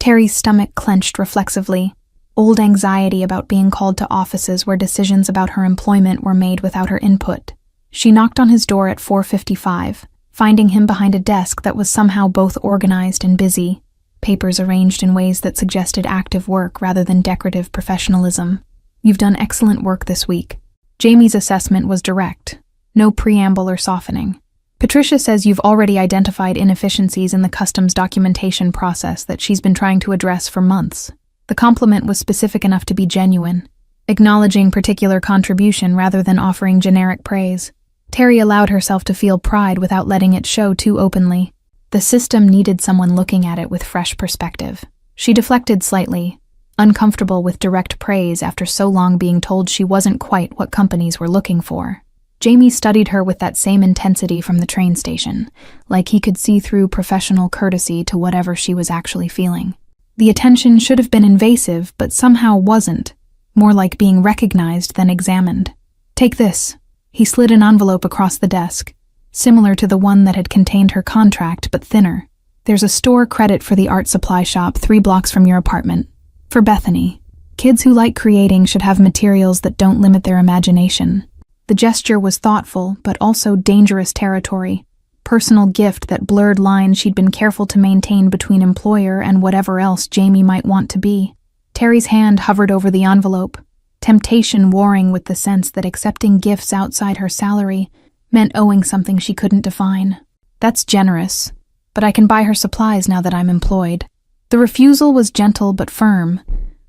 Speaker 1: Terry's stomach clenched reflexively, old anxiety about being called to offices where decisions about her employment were made without her input. She knocked on his door at 4:55, finding him behind a desk that was somehow both organized and busy, papers arranged in ways that suggested active work rather than decorative professionalism. "You've done excellent work this week." Jamie's assessment was direct, no preamble or softening. Patricia says you've already identified inefficiencies in the customs documentation process that she's been trying to address for months. The compliment was specific enough to be genuine, acknowledging particular contribution rather than offering generic praise. Terry allowed herself to feel pride without letting it show too openly. The system needed someone looking at it with fresh perspective. She deflected slightly, uncomfortable with direct praise after so long being told she wasn't quite what companies were looking for. Jamie studied her with that same intensity from the train station, like he could see through professional courtesy to whatever she was actually feeling. The attention should have been invasive, but somehow wasn't, more like being recognized than examined. "Take this." He slid an envelope across the desk, similar to the one that had contained her contract, but thinner. "There's a store credit for the art supply shop 3 blocks from your apartment. For Bethany. Kids who like creating should have materials that don't limit their imagination." The gesture was thoughtful, but also dangerous territory. Personal gift that blurred lines she'd been careful to maintain between employer and whatever else Jamie might want to be. Terry's hand hovered over the envelope, temptation warring with the sense that accepting gifts outside her salary meant owing something she couldn't define. "That's generous, but I can buy her supplies now that I'm employed." The refusal was gentle but firm,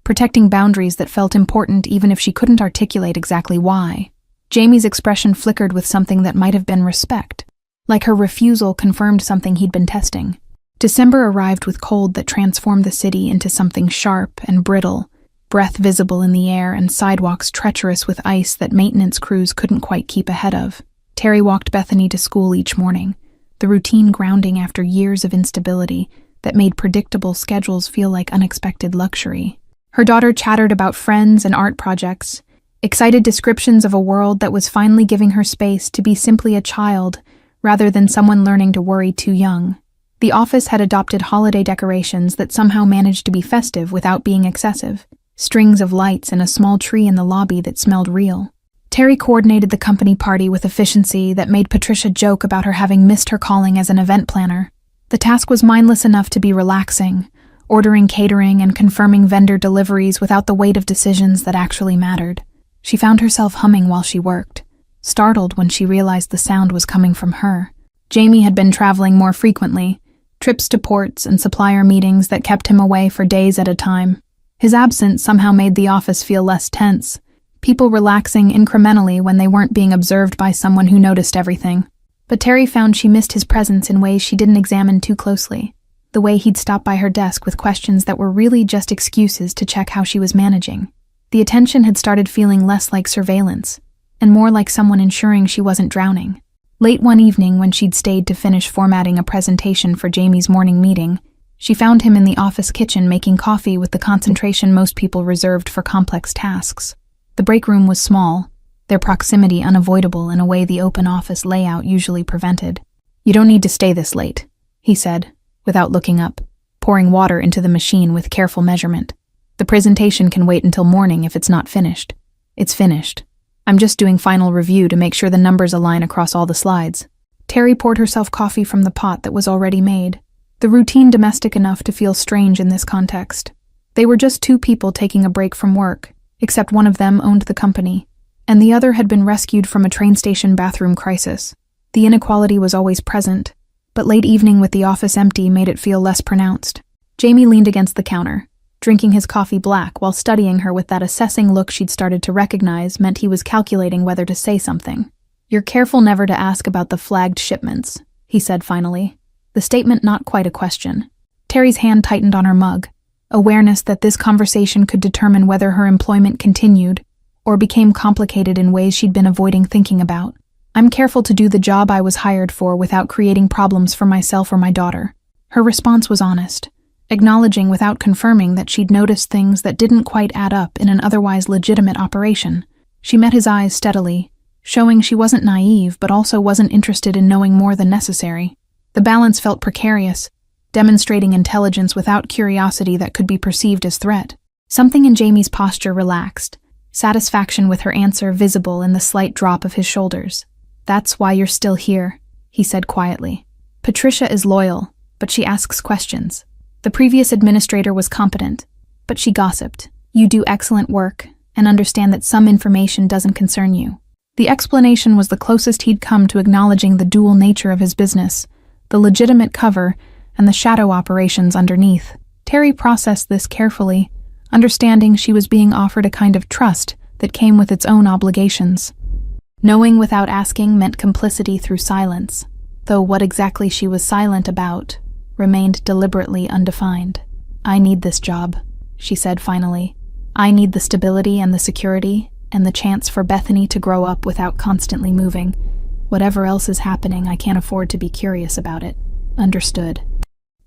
Speaker 1: protecting boundaries that felt important even if she couldn't articulate exactly why. Jamie's expression flickered with something that might have been respect, like her refusal confirmed something he'd been testing. December arrived with cold that transformed the city into something sharp and brittle, breath visible in the air and sidewalks treacherous with ice that maintenance crews couldn't quite keep ahead of. Terry walked Bethany to school each morning, the routine grounding after years of instability that made predictable schedules feel like unexpected luxury. Her daughter chattered about friends and art projects, excited descriptions of a world that was finally giving her space to be simply a child rather than someone learning to worry too young. The office had adopted holiday decorations that somehow managed to be festive without being excessive, strings of lights and a small tree in the lobby that smelled real. Terry coordinated the company party with efficiency that made Patricia joke about her having missed her calling as an event planner. The task was mindless enough to be relaxing, ordering catering and confirming vendor deliveries without the weight of decisions that actually mattered. She found herself humming while she worked, startled when she realized the sound was coming from her. Jamie had been traveling more frequently, trips to ports and supplier meetings that kept him away for days at a time. His absence somehow made the office feel less tense, people relaxing incrementally when they weren't being observed by someone who noticed everything. But Terry found she missed his presence in ways she didn't examine too closely. The way he'd stop by her desk with questions that were really just excuses to check how she was managing. The attention had started feeling less like surveillance, and more like someone ensuring she wasn't drowning. Late one evening, when she'd stayed to finish formatting a presentation for Jamie's morning meeting, she found him in the office kitchen making coffee with the concentration most people reserved for complex tasks. The break room was small, their proximity unavoidable in a way the open office layout usually prevented. "You don't need to stay this late," he said, without looking up, pouring water into the machine with careful measurement. "The presentation can wait until morning if it's not finished." "It's finished. I'm just doing final review to make sure the numbers align across all the slides." Terry poured herself coffee from the pot that was already made, the routine domestic enough to feel strange in this context. They were just 2 people taking a break from work, except one of them owned the company, and the other had been rescued from a train station bathroom crisis. The inequality was always present, but late evening with the office empty made it feel less pronounced. Jamie leaned against the counter, drinking his coffee black while studying her with that assessing look she'd started to recognize meant he was calculating whether to say something. "You're careful never to ask about the flagged shipments," he said finally, the statement not quite a question. Terry's hand tightened on her mug, awareness that this conversation could determine whether her employment continued or became complicated in ways she'd been avoiding thinking about. "I'm careful to do the job I was hired for without creating problems for myself or my daughter." Her response was honest, acknowledging without confirming that she'd noticed things that didn't quite add up in an otherwise legitimate operation. She met his eyes steadily, showing she wasn't naive but also wasn't interested in knowing more than necessary. The balance felt precarious, demonstrating intelligence without curiosity that could be perceived as threat. Something in Jamie's posture relaxed, satisfaction with her answer visible in the slight drop of his shoulders. "That's why you're still here," he said quietly. "Patricia is loyal, but she asks questions. The previous administrator was competent, but she gossiped. You do excellent work and understand that some information doesn't concern you. The explanation was the closest he'd come to acknowledging the dual nature of his business, the legitimate cover and the shadow operations underneath. Terry processed this carefully, understanding she was being offered a kind of trust that came with its own obligations. Knowing without asking meant complicity through silence, though what exactly she was silent about remained deliberately undefined. "I need this job," she said finally. "I need the stability and the security, and the chance for Bethany to grow up without constantly moving. Whatever else is happening, I can't afford to be curious about it." "Understood."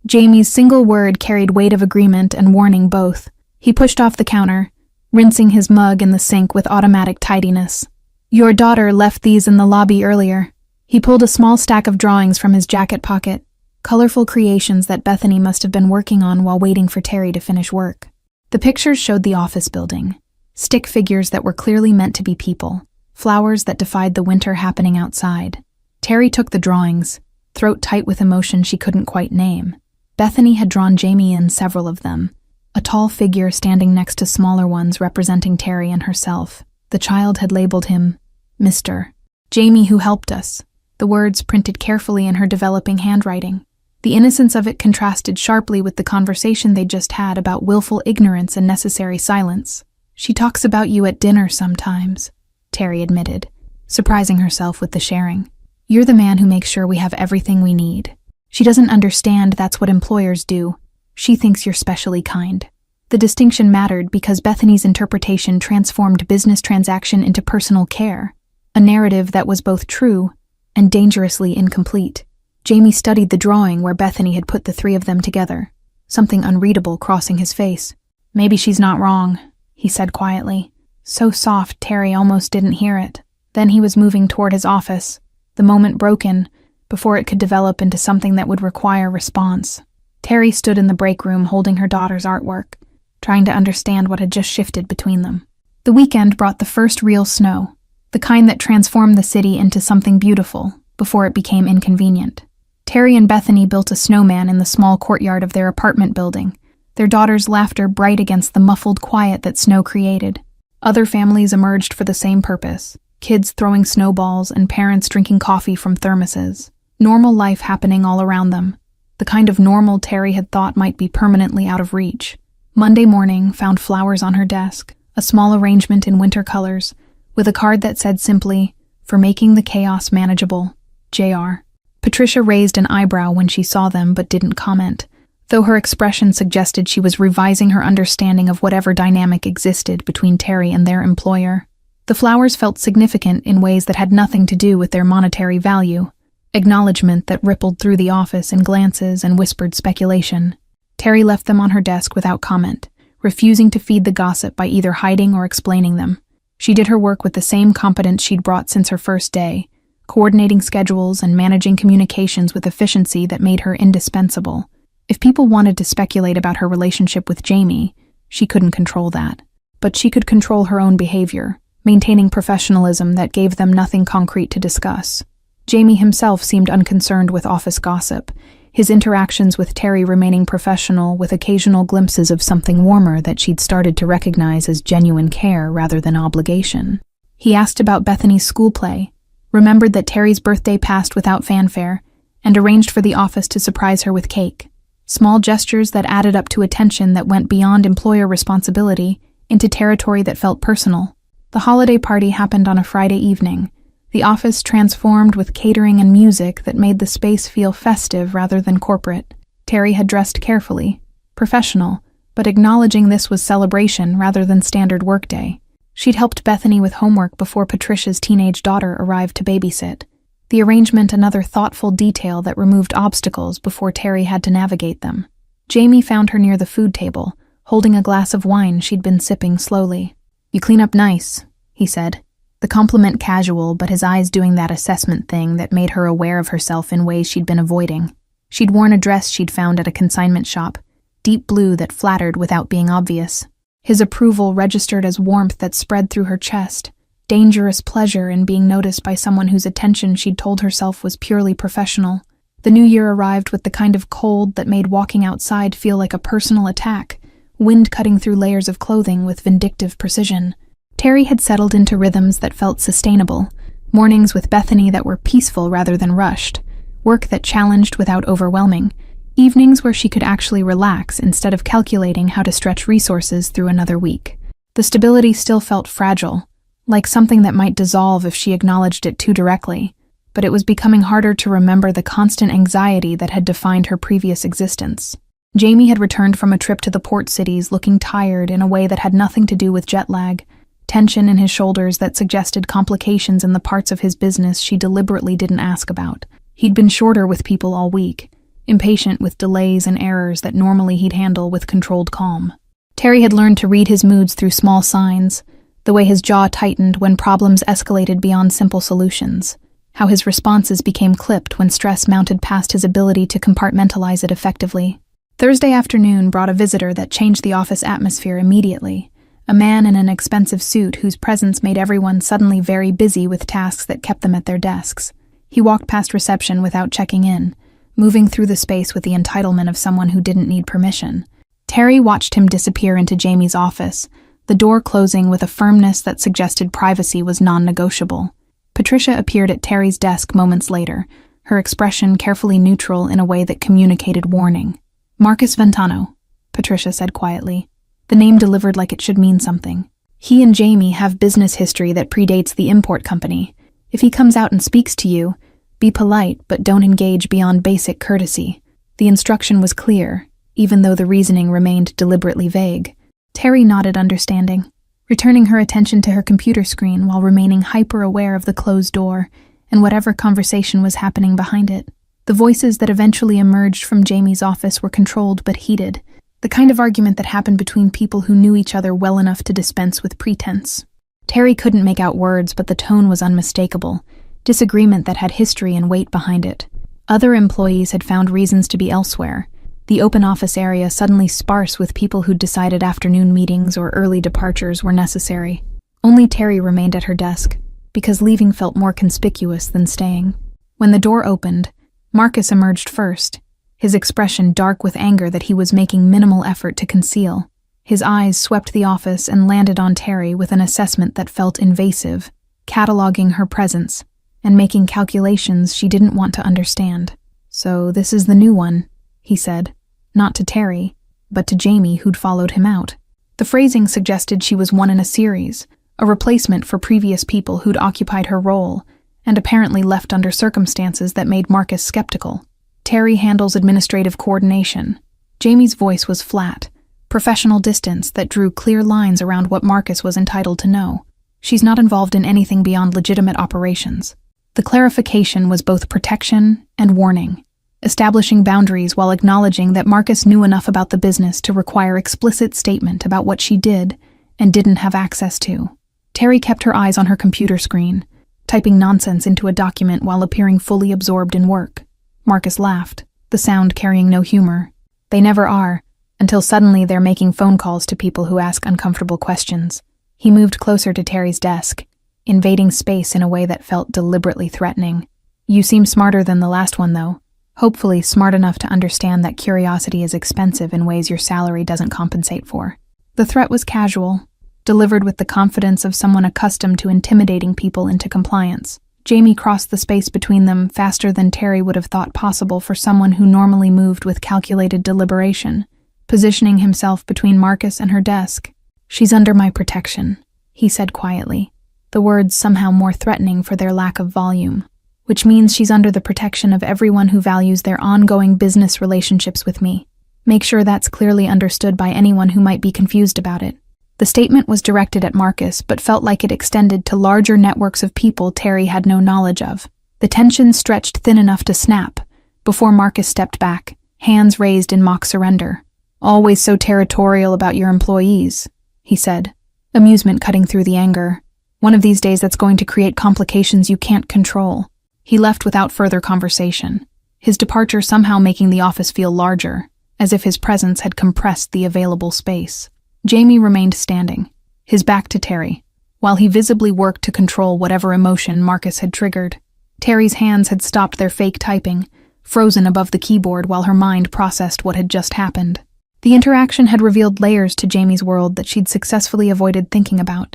Speaker 1: Jamie's single word carried weight of agreement and warning both. He pushed off the counter, rinsing his mug in the sink with automatic tidiness. "Your daughter left these in the lobby earlier." He pulled a small stack of drawings from his jacket pocket, colorful creations that Bethany must have been working on while waiting for Terry to finish work. The pictures showed the office building, stick figures that were clearly meant to be people, flowers that defied the winter happening outside. Terry took the drawings, throat tight with emotion she couldn't quite name. Bethany had drawn Jamie in several of them, a tall figure standing next to smaller ones representing Terry and herself. The child had labeled him Mr. "Jamie who helped us," the words printed carefully in her developing handwriting. The innocence of it contrasted sharply with the conversation they'd just had about willful ignorance and necessary silence. "She talks about you at dinner sometimes," Terry admitted, surprising herself with the sharing. "You're the man who makes sure we have everything we need. She doesn't understand that's what employers do. She thinks you're specially kind." The distinction mattered because Bethany's interpretation transformed business transaction into personal care, a narrative that was both true and dangerously incomplete. Jamie studied the drawing where Bethany had put the three of them together, something unreadable crossing his face. "Maybe she's not wrong," he said quietly. So soft Terry almost didn't hear it. Then he was moving toward his office, the moment broken, before it could develop into something that would require response. Terry stood in the break room holding her daughter's artwork, trying to understand what had just shifted between them. The weekend brought the first real snow, the kind that transformed the city into something beautiful before it became inconvenient. Terry and Bethany built a snowman in the small courtyard of their apartment building, their daughter's laughter bright against the muffled quiet that snow created. Other families emerged for the same purpose, kids throwing snowballs and parents drinking coffee from thermoses. Normal life happening all around them, the kind of normal Terry had thought might be permanently out of reach. Monday morning found flowers on her desk, a small arrangement in winter colors, with a card that said simply, "For making the chaos manageable, J.R." Patricia raised an eyebrow when she saw them but didn't comment, though her expression suggested she was revising her understanding of whatever dynamic existed between Terry and their employer. The flowers felt significant in ways that had nothing to do with their monetary value, acknowledgement that rippled through the office in glances and whispered speculation. Terry left them on her desk without comment, refusing to feed the gossip by either hiding or explaining them. She did her work with the same competence she'd brought since her first day, coordinating schedules and managing communications with efficiency that made her indispensable. If people wanted to speculate about her relationship with Jamie, she couldn't control that. But she could control her own behavior, maintaining professionalism that gave them nothing concrete to discuss. Jamie himself seemed unconcerned with office gossip, his interactions with Terry remaining professional with occasional glimpses of something warmer that she'd started to recognize as genuine care rather than obligation. He asked about Bethany's school play, remembered that Terry's birthday passed without fanfare, and arranged for the office to surprise her with cake. Small gestures that added up to attention that went beyond employer responsibility into territory that felt personal. The holiday party happened on a Friday evening, the office transformed with catering and music that made the space feel festive rather than corporate. Terry had dressed carefully, professional, but acknowledging this was celebration rather than standard workday. She'd helped Bethany with homework before Patricia's teenage daughter arrived to babysit, the arrangement another thoughtful detail that removed obstacles before Terry had to navigate them. Jamie found her near the food table, holding a glass of wine she'd been sipping slowly. "You clean up nice," he said, the compliment casual but his eyes doing that assessment thing that made her aware of herself in ways she'd been avoiding. She'd worn a dress she'd found at a consignment shop, deep blue that flattered without being obvious. His approval registered as warmth that spread through her chest, dangerous pleasure in being noticed by someone whose attention she'd told herself was purely professional. The new year arrived with the kind of cold that made walking outside feel like a personal attack, wind cutting through layers of clothing with vindictive precision. Terry had settled into rhythms that felt sustainable, Mornings with Bethany that were peaceful rather than rushed, work that challenged without overwhelming, evenings where she could actually relax instead of calculating how to stretch resources through another week. The stability still felt fragile, like something that might dissolve if she acknowledged it too directly, but it was becoming harder to remember the constant anxiety that had defined her previous existence. Jamie had returned from a trip to the port cities looking tired in a way that had nothing to do with jet lag, tension in his shoulders that suggested complications in the parts of his business she deliberately didn't ask about. He'd been shorter with people all week, impatient with delays and errors that normally he'd handle with controlled calm. Terry had learned to read his moods through small signs, the way his jaw tightened when problems escalated beyond simple solutions, how his responses became clipped when stress mounted past his ability to compartmentalize it effectively. Thursday afternoon brought a visitor that changed the office atmosphere immediately, a man in an expensive suit whose presence made everyone suddenly very busy with tasks that kept them at their desks. He walked past reception without checking in, moving through the space with the entitlement of someone who didn't need permission. Terry watched him disappear into Jamie's office, the door closing with a firmness that suggested privacy was non-negotiable. Patricia appeared at Terry's desk moments later, her expression carefully neutral in a way that communicated warning. "Marcus Ventano," Patricia said quietly, the name delivered like it should mean something. "He and Jamie have business history that predates the import company. If he comes out and speaks to you, be polite but don't engage beyond basic courtesy." The instruction was clear, even though the reasoning remained deliberately vague. Terry nodded understanding, returning her attention to her computer screen while remaining hyper-aware of the closed door and whatever conversation was happening behind it. The voices that eventually emerged from Jamie's office were controlled but heated, the kind of argument that happened between people who knew each other well enough to dispense with pretense. Terry couldn't make out words, but the tone was unmistakable, disagreement that had history and weight behind it. Other employees had found reasons to be elsewhere, the open office area suddenly sparse with people who'd decided afternoon meetings or early departures were necessary. Only Terry remained at her desk, because leaving felt more conspicuous than staying. When the door opened, Marcus emerged first, his expression dark with anger that he was making minimal effort to conceal. His eyes swept the office and landed on Terry with an assessment that felt invasive, cataloging her presence and making calculations she didn't want to understand. "So this is the new one," he said, not to Terry, but to Jamie, who'd followed him out. The phrasing suggested she was one in a series, a replacement for previous people who'd occupied her role, and apparently left under circumstances that made Marcus skeptical. "Terry handles administrative coordination." Jamie's voice was flat, professional distance that drew clear lines around what Marcus was entitled to know. "She's not involved in anything beyond legitimate operations." The clarification was both protection and warning, establishing boundaries while acknowledging that Marcus knew enough about the business to require explicit statement about what she did and didn't have access to. Terry kept her eyes on her computer screen, typing nonsense into a document while appearing fully absorbed in work. Marcus laughed, the sound carrying no humor. They never are, until suddenly they're making phone calls to people who ask uncomfortable questions. He moved closer to Terry's desk, invading space in a way that felt deliberately threatening. "You seem smarter than the last one, though. Hopefully smart enough to understand that curiosity is expensive in ways your salary doesn't compensate for." The threat was casual, delivered with the confidence of someone accustomed to intimidating people into compliance. Jamie crossed the space between them faster than Terry would have thought possible for someone who normally moved with calculated deliberation, positioning himself between Marcus and her desk. "She's under my protection," he said quietly, the words somehow more threatening for their lack of volume. "Which means she's under the protection of everyone who values their ongoing business relationships with me. Make sure that's clearly understood by anyone who might be confused about it." The statement was directed at Marcus, but felt like it extended to larger networks of people Terry had no knowledge of. The tension stretched thin enough to snap, before Marcus stepped back, hands raised in mock surrender. "Always so territorial about your employees," he said, amusement cutting through the anger. "One of these days that's going to create complications you can't control." He left without further conversation, his departure somehow making the office feel larger, as if his presence had compressed the available space. Jamie remained standing, his back to Terry, while he visibly worked to control whatever emotion Marcus had triggered. Terry's hands had stopped their fake typing, frozen above the keyboard while her mind processed what had just happened. The interaction had revealed layers to Jamie's world that she'd successfully avoided thinking about.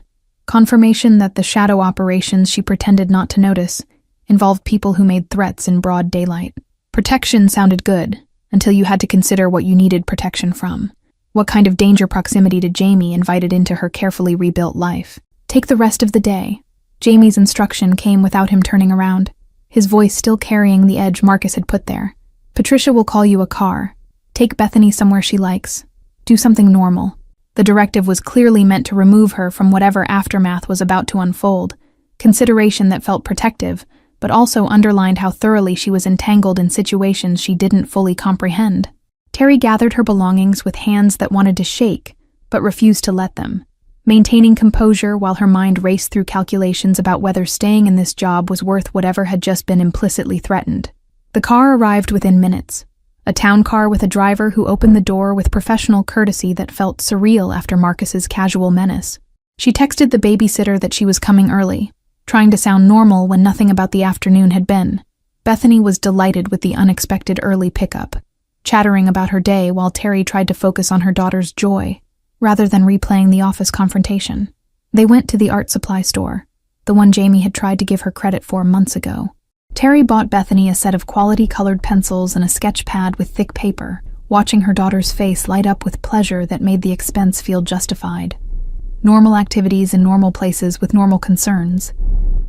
Speaker 1: Confirmation that the shadow operations she pretended not to notice involved people who made threats in broad daylight. Protection sounded good, until you had to consider what you needed protection from. What kind of danger proximity to Jamie invited into her carefully rebuilt life? Take the rest of the day. Jamie's instruction came without him turning around, his voice still carrying the edge Marcus had put there. Patricia will call you a car. Take Bethany somewhere she likes. Do something normal. The directive was clearly meant to remove her from whatever aftermath was about to unfold, consideration that felt protective, but also underlined how thoroughly she was entangled in situations she didn't fully comprehend. Terry gathered her belongings with hands that wanted to shake, but refused to let them, maintaining composure while her mind raced through calculations about whether staying in this job was worth whatever had just been implicitly threatened. The car arrived within minutes, a town car with a driver who opened the door with professional courtesy that felt surreal after Marcus's casual menace. She texted the babysitter that she was coming early, trying to sound normal when nothing about the afternoon had been. Bethany was delighted with the unexpected early pickup, chattering about her day while Terry tried to focus on her daughter's joy, rather than replaying the office confrontation. They went to the art supply store, the one Jamie had tried to give her credit for months ago. Terry bought Bethany a set of quality-colored pencils and a sketch pad with thick paper, watching her daughter's face light up with pleasure that made the expense feel justified. Normal activities in normal places with normal concerns.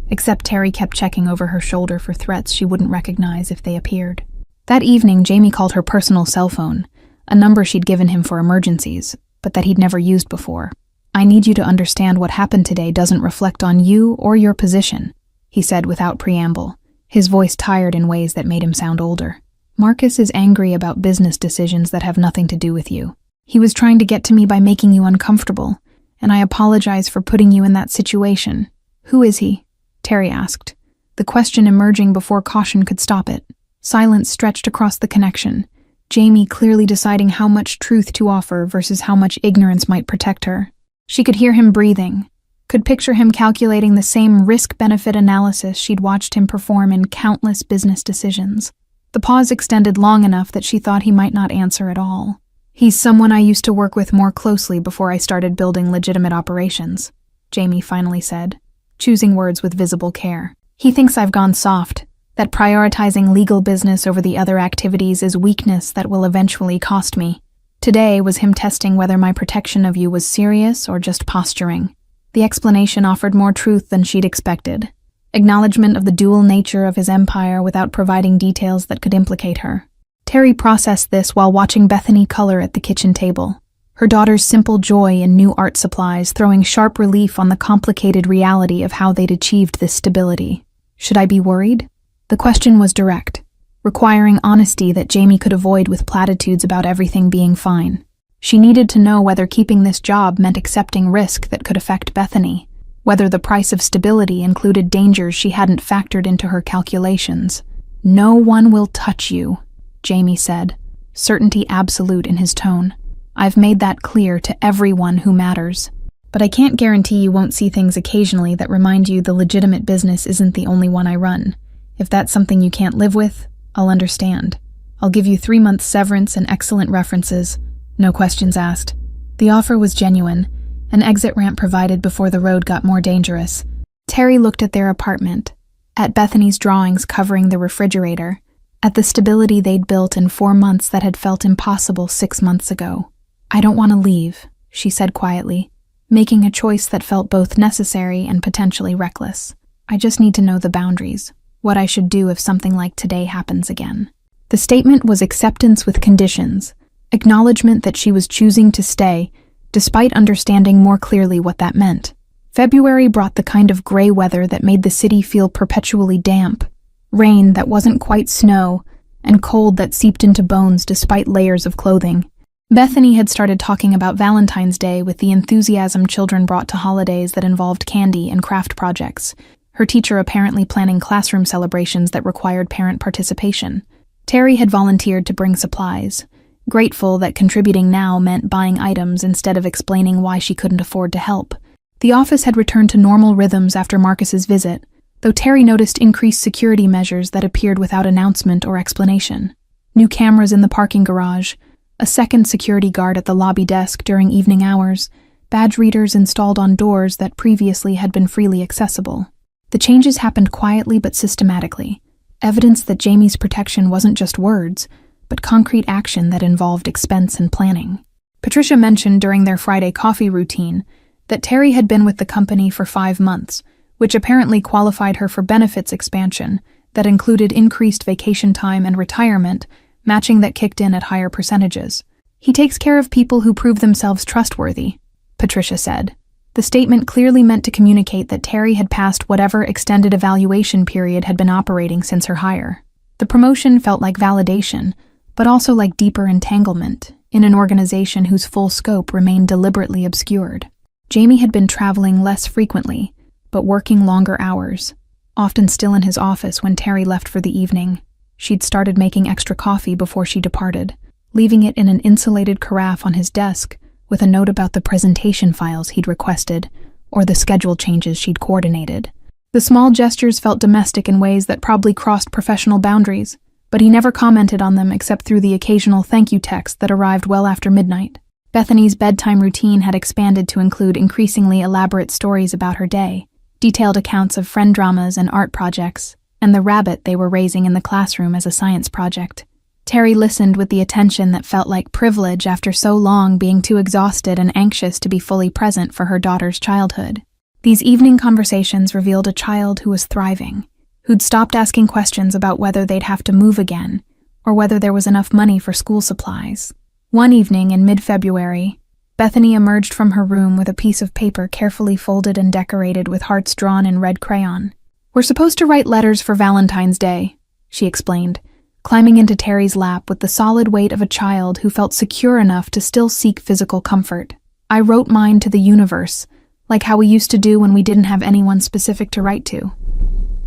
Speaker 1: Except Terry kept checking over her shoulder for threats she wouldn't recognize if they appeared. That evening, Jamie called her personal cell phone, a number she'd given him for emergencies, but that he'd never used before. "I need you to understand what happened today doesn't reflect on you or your position," he said without preamble, his voice tired in ways that made him sound older. "Marcus is angry about business decisions that have nothing to do with you. He was trying to get to me by making you uncomfortable, and I apologize for putting you in that situation." "Who is he?" Terry asked, the question emerging before caution could stop it. Silence stretched across the connection, Jamie clearly deciding how much truth to offer versus how much ignorance might protect her. She could hear him breathing, could picture him calculating the same risk-benefit analysis she'd watched him perform in countless business decisions. The pause extended long enough that she thought he might not answer at all. "He's someone I used to work with more closely before I started building legitimate operations," Jamie finally said, choosing words with visible care. "He thinks I've gone soft, that prioritizing legal business over the other activities is weakness that will eventually cost me. Today was him testing whether my protection of you was serious or just posturing." The explanation offered more truth than she'd expected. Acknowledgement of the dual nature of his empire without providing details that could implicate her. Terry processed this while watching Bethany color at the kitchen table, her daughter's simple joy in new art supplies throwing sharp relief on the complicated reality of how they'd achieved this stability. Should I be worried? The question was direct, requiring honesty that Jamie could avoid with platitudes about everything being fine. She needed to know whether keeping this job meant accepting risk that could affect Bethany, whether the price of stability included dangers she hadn't factored into her calculations. "No one will touch you," Jamie said, certainty absolute in his tone. "I've made that clear to everyone who matters. But I can't guarantee you won't see things occasionally that remind you the legitimate business isn't the only one I run. If that's something you can't live with, I'll understand. I'll give you 3 months severance and excellent references. No questions asked." The offer was genuine, an exit ramp provided before the road got more dangerous. Terry looked at their apartment, at Bethany's drawings covering the refrigerator, at the stability they'd built in 4 months that had felt impossible 6 months ago. "I don't want to leave," she said quietly, making a choice that felt both necessary and potentially reckless. "I just need to know the boundaries, what I should do if something like today happens again." The statement was acceptance with conditions, acknowledgement that she was choosing to stay, despite understanding more clearly what that meant. February brought the kind of gray weather that made the city feel perpetually damp, rain that wasn't quite snow, and cold that seeped into bones despite layers of clothing. Bethany had started talking about Valentine's Day with the enthusiasm children brought to holidays that involved candy and craft projects, her teacher apparently planning classroom celebrations that required parent participation. Terry had volunteered to bring supplies, grateful that contributing now meant buying items instead of explaining why she couldn't afford to help. The office had returned to normal rhythms after Marcus's visit, though Terry noticed increased security measures that appeared without announcement or explanation. New cameras in the parking garage, a second security guard at the lobby desk during evening hours, badge readers installed on doors that previously had been freely accessible. The changes happened quietly but systematically, evidence that Jamie's protection wasn't just words, but concrete action that involved expense and planning. Patricia mentioned during their Friday coffee routine that Terry had been with the company for 5 months, which apparently qualified her for benefits expansion that included increased vacation time and retirement, matching that kicked in at higher percentages. "He takes care of people who prove themselves trustworthy," Patricia said. The statement clearly meant to communicate that Terry had passed whatever extended evaluation period had been operating since her hire. The promotion felt like validation, but also like deeper entanglement in an organization whose full scope remained deliberately obscured. Jamie had been traveling less frequently, but working longer hours, often still in his office when Terry left for the evening. She'd started making extra coffee before she departed, leaving it in an insulated carafe on his desk with a note about the presentation files he'd requested or the schedule changes she'd coordinated. The small gestures felt domestic in ways that probably crossed professional boundaries, but he never commented on them except through the occasional thank you text that arrived well after midnight. Bethany's bedtime routine had expanded to include increasingly elaborate stories about her day, detailed accounts of friend dramas and art projects, and the rabbit they were raising in the classroom as a science project. Terry listened with the attention that felt like privilege after so long being too exhausted and anxious to be fully present for her daughter's childhood. These evening conversations revealed a child who was thriving, who'd stopped asking questions about whether they'd have to move again or whether there was enough money for school supplies. One evening in mid-February, Bethany emerged from her room with a piece of paper carefully folded and decorated with hearts drawn in red crayon. "We're supposed to write letters for Valentine's Day," she explained, climbing into Terry's lap with the solid weight of a child who felt secure enough to still seek physical comfort. "I wrote mine to the universe, like how we used to do when we didn't have anyone specific to write to.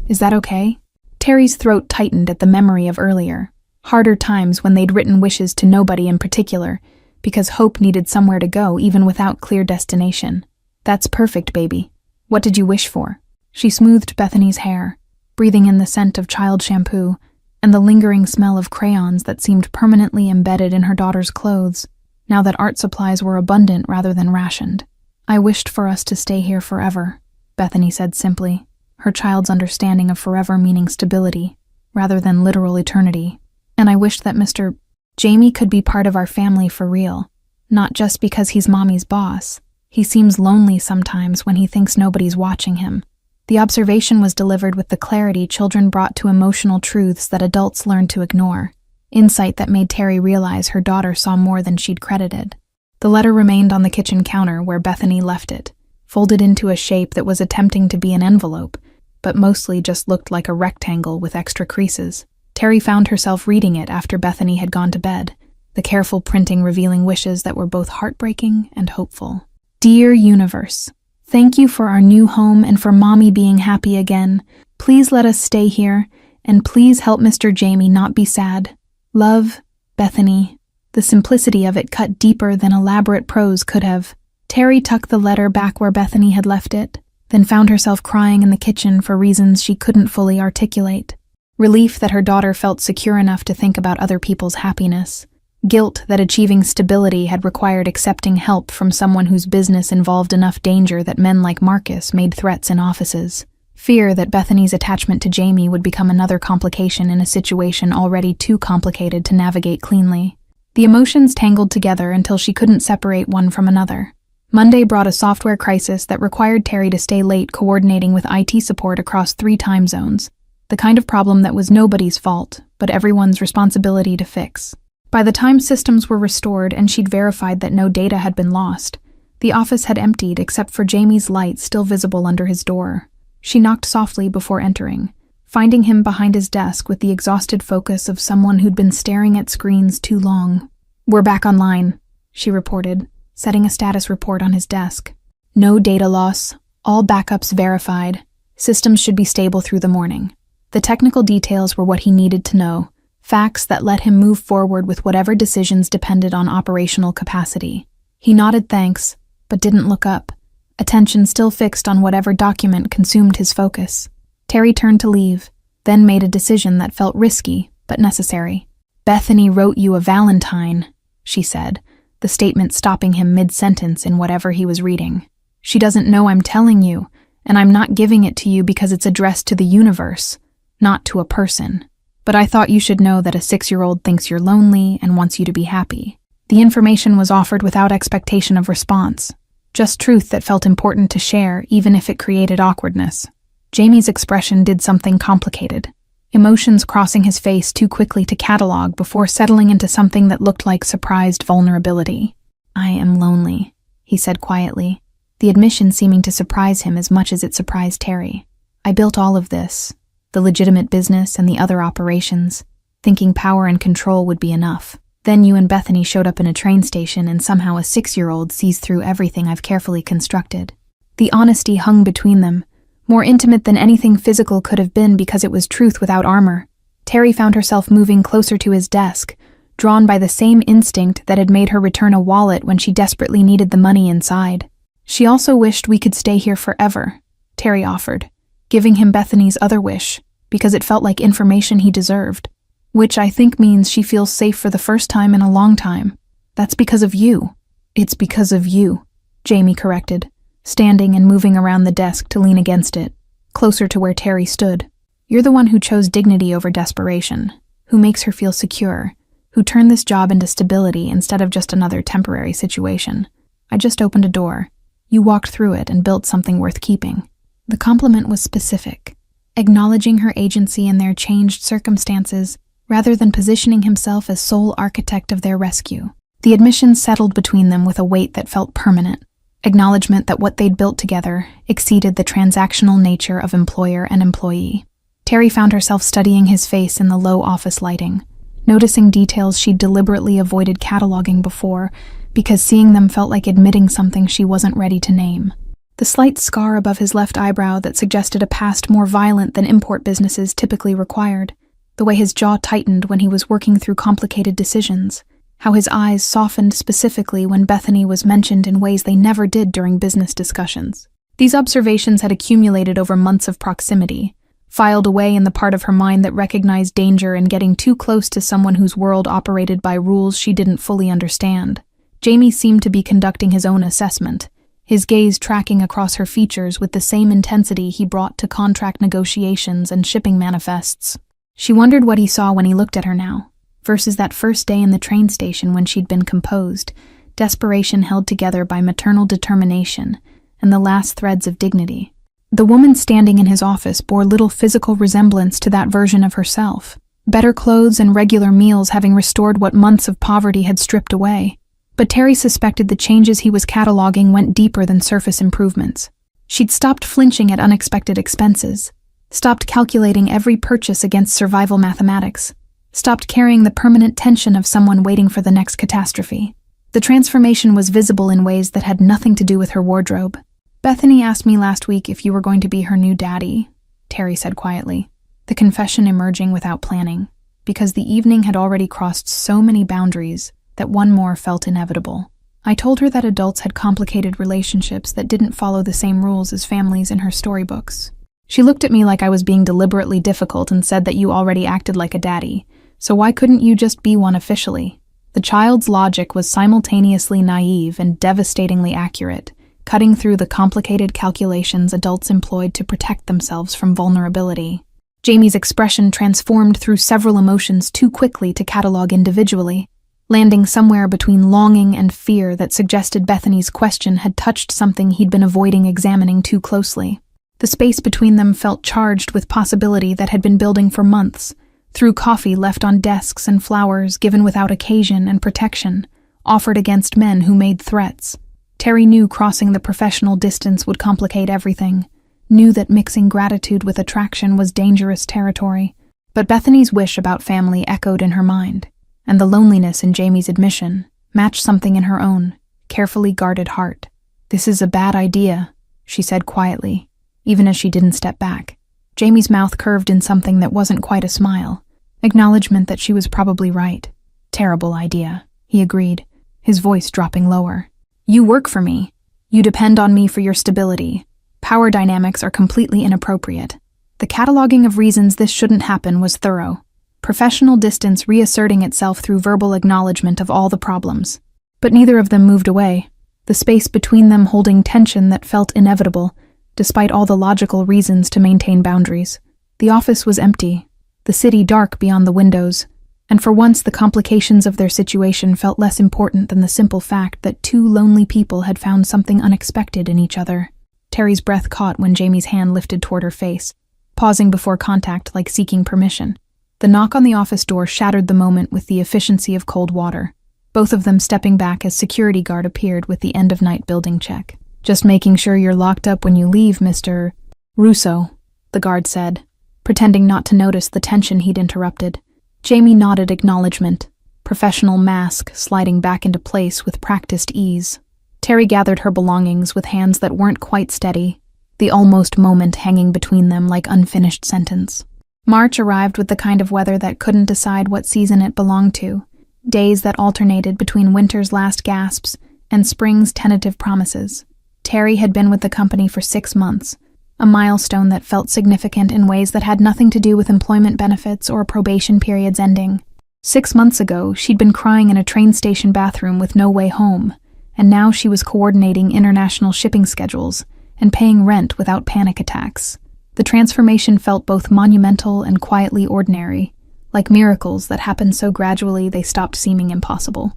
Speaker 1: Is that okay?" Terry's throat tightened at the memory of earlier, harder times when they'd written wishes to nobody in particular, because hope needed somewhere to go even without clear destination. "That's perfect, baby. What did you wish for?" She smoothed Bethany's hair, breathing in the scent of child shampoo and the lingering smell of crayons that seemed permanently embedded in her daughter's clothes, now that art supplies were abundant rather than rationed. "I wished for us to stay here forever," Bethany said simply, her child's understanding of forever meaning stability, rather than literal eternity. "And I wished that Mr. Jamie could be part of our family for real, not just because he's Mommy's boss. He seems lonely sometimes when he thinks nobody's watching him." The observation was delivered with the clarity children brought to emotional truths that adults learn to ignore, insight that made Terry realize her daughter saw more than she'd credited. The letter remained on the kitchen counter where Bethany left it, folded into a shape that was attempting to be an envelope, but mostly just looked like a rectangle with extra creases. Terry found herself reading it after Bethany had gone to bed, the careful printing revealing wishes that were both heartbreaking and hopeful. "Dear Universe, thank you for our new home and for Mommy being happy again. Please let us stay here, and please help Mr. Jamie not be sad. Love, Bethany." The simplicity of it cut deeper than elaborate prose could have. Terry tucked the letter back where Bethany had left it, then found herself crying in the kitchen for reasons she couldn't fully articulate. Relief that her daughter felt secure enough to think about other people's happiness. Guilt that achieving stability had required accepting help from someone whose business involved enough danger that men like Marcus made threats in offices. Fear that Bethany's attachment to Jamie would become another complication in a situation already too complicated to navigate cleanly. The emotions tangled together until she couldn't separate one from another. Monday brought a software crisis that required Terry to stay late coordinating with IT support across 3 time zones, the kind of problem that was nobody's fault, but everyone's responsibility to fix. By the time systems were restored and she'd verified that no data had been lost, the office had emptied except for Jamie's light still visible under his door. She knocked softly before entering, finding him behind his desk with the exhausted focus of someone who'd been staring at screens too long. "We're back online," she reported, setting a status report on his desk. "No data loss, all backups verified. Systems should be stable through the morning." The technical details were what he needed to know, facts that let him move forward with whatever decisions depended on operational capacity. He nodded thanks, but didn't look up, attention still fixed on whatever document consumed his focus. Terry turned to leave, then made a decision that felt risky, but necessary. "Bethany wrote you a Valentine," she said, the statement stopping him mid-sentence in whatever he was reading. She doesn't know I'm telling you, and I'm not giving it to you because it's addressed to the universe, not to a person. But I thought you should know that a 6-year-old thinks you're lonely and wants you to be happy. The information was offered without expectation of response, just truth that felt important to share, even if it created awkwardness. Jamie's expression did something complicated, emotions crossing his face too quickly to catalog before settling into something that looked like surprised vulnerability. "I am lonely," he said quietly, the admission seeming to surprise him as much as it surprised Terry. "I built all of this, the legitimate business and the other operations, thinking power and control would be enough. Then you and Bethany showed up in a train station and somehow a 6-year-old sees through everything I've carefully constructed." The honesty hung between them, more intimate than anything physical could have been because it was truth without armor. Terry found herself moving closer to his desk, drawn by the same instinct that had made her return a wallet when she desperately needed the money inside. "She also wished we could stay here forever," Terry offered, giving him Bethany's other wish, because it felt like information he deserved. "Which I think means she feels safe for the first time in a long time. That's because of you." "It's because of you," Jamie corrected, standing and moving around the desk to lean against it, closer to where Terry stood. "You're the one who chose dignity over desperation, who makes her feel secure, who turned this job into stability instead of just another temporary situation. I just opened a door. You walked through it and built something worth keeping." The compliment was specific, acknowledging her agency in their changed circumstances, rather than positioning himself as sole architect of their rescue. The admission settled between them with a weight that felt permanent, acknowledgement that what they'd built together exceeded the transactional nature of employer and employee. Terry found herself studying his face in the low office lighting, noticing details she'd deliberately avoided cataloging before because seeing them felt like admitting something she wasn't ready to name. The slight scar above his left eyebrow that suggested a past more violent than import businesses typically required, the way his jaw tightened when he was working through complicated decisions, how his eyes softened specifically when Bethany was mentioned in ways they never did during business discussions. These observations had accumulated over months of proximity, filed away in the part of her mind that recognized danger in getting too close to someone whose world operated by rules she didn't fully understand. Jamie seemed to be conducting his own assessment, his gaze tracking across her features with the same intensity he brought to contract negotiations and shipping manifests. She wondered what he saw when he looked at her now, versus that first day in the train station when she'd been composed, desperation held together by maternal determination and the last threads of dignity. The woman standing in his office bore little physical resemblance to that version of herself, better clothes and regular meals having restored what months of poverty had stripped away. But Terry suspected the changes he was cataloging went deeper than surface improvements. She'd stopped flinching at unexpected expenses, stopped calculating every purchase against survival mathematics, stopped carrying the permanent tension of someone waiting for the next catastrophe. The transformation was visible in ways that had nothing to do with her wardrobe. "Bethany asked me last week if you were going to be her new daddy," Terry said quietly, the confession emerging without planning, because the evening had already crossed so many boundaries that one more felt inevitable. "I told her that adults had complicated relationships that didn't follow the same rules as families in her storybooks. She looked at me like I was being deliberately difficult and said that you already acted like a daddy, so why couldn't you just be one officially?" The child's logic was simultaneously naive and devastatingly accurate, cutting through the complicated calculations adults employed to protect themselves from vulnerability. Jamie's expression transformed through several emotions too quickly to catalog individually, landing somewhere between longing and fear that suggested Bethany's question had touched something he'd been avoiding examining too closely. The space between them felt charged with possibility that had been building for months, through coffee left on desks and flowers given without occasion and protection, offered against men who made threats. Terry knew crossing the professional distance would complicate everything, knew that mixing gratitude with attraction was dangerous territory, but Bethany's wish about family echoed in her mind, and the loneliness in Jamie's admission matched something in her own, carefully guarded heart. "This is a bad idea," she said quietly, even as she didn't step back. Jamie's mouth curved in something that wasn't quite a smile, acknowledgement that she was probably right. "Terrible idea," he agreed, his voice dropping lower. "You work for me. You depend on me for your stability. Power dynamics are completely inappropriate." The cataloging of reasons this shouldn't happen was thorough, professional distance reasserting itself through verbal acknowledgement of all the problems. But neither of them moved away, the space between them holding tension that felt inevitable, despite all the logical reasons to maintain boundaries. The office was empty, the city dark beyond the windows, and for once the complications of their situation felt less important than the simple fact that two lonely people had found something unexpected in each other. Terry's breath caught when Jamie's hand lifted toward her face, pausing before contact like seeking permission. The knock on the office door shattered the moment with the efficiency of cold water, both of them stepping back as security guard appeared with the end-of-night building check. "Just making sure you're locked up when you leave, Mr. Russo," the guard said, pretending not to notice the tension he'd interrupted. Jamie nodded acknowledgement, professional mask sliding back into place with practiced ease. Terry gathered her belongings with hands that weren't quite steady, the almost moment hanging between them like unfinished sentence. March arrived with the kind of weather that couldn't decide what season it belonged to, days that alternated between winter's last gasps and spring's tentative promises. Terry had been with the company for 6 months, a milestone that felt significant in ways that had nothing to do with employment benefits or probation periods ending. 6 months ago, she'd been crying in a train station bathroom with no way home, and now she was coordinating international shipping schedules and paying rent without panic attacks. The transformation felt both monumental and quietly ordinary, like miracles that happened so gradually they stopped seeming impossible.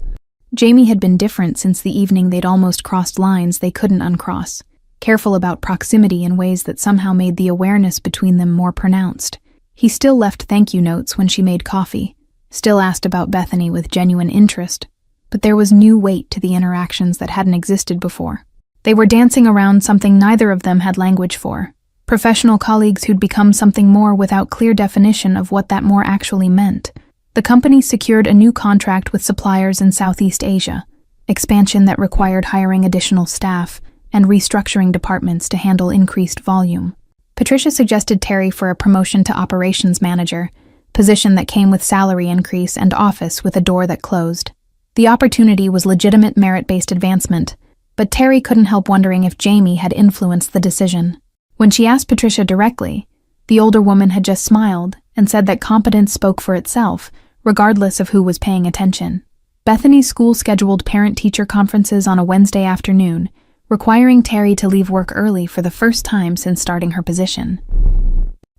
Speaker 1: Jamie had been different since the evening they'd almost crossed lines they couldn't uncross, careful about proximity in ways that somehow made the awareness between them more pronounced. He still left thank you notes when she made coffee, still asked about Bethany with genuine interest, but there was new weight to the interactions that hadn't existed before. They were dancing around something neither of them had language for, professional colleagues who'd become something more without clear definition of what that more actually meant. The company secured a new contract with suppliers in Southeast Asia, expansion that required hiring additional staff and restructuring departments to handle increased volume. Patricia suggested Terry for a promotion to operations manager, position that came with salary increase and office with a door that closed. The opportunity was legitimate merit-based advancement, but Terry couldn't help wondering if Jamie had influenced the decision. When she asked Patricia directly, the older woman had just smiled and said that competence spoke for itself, regardless of who was paying attention. Bethany's school scheduled parent-teacher conferences on a Wednesday afternoon, requiring Terry to leave work early for the first time since starting her position.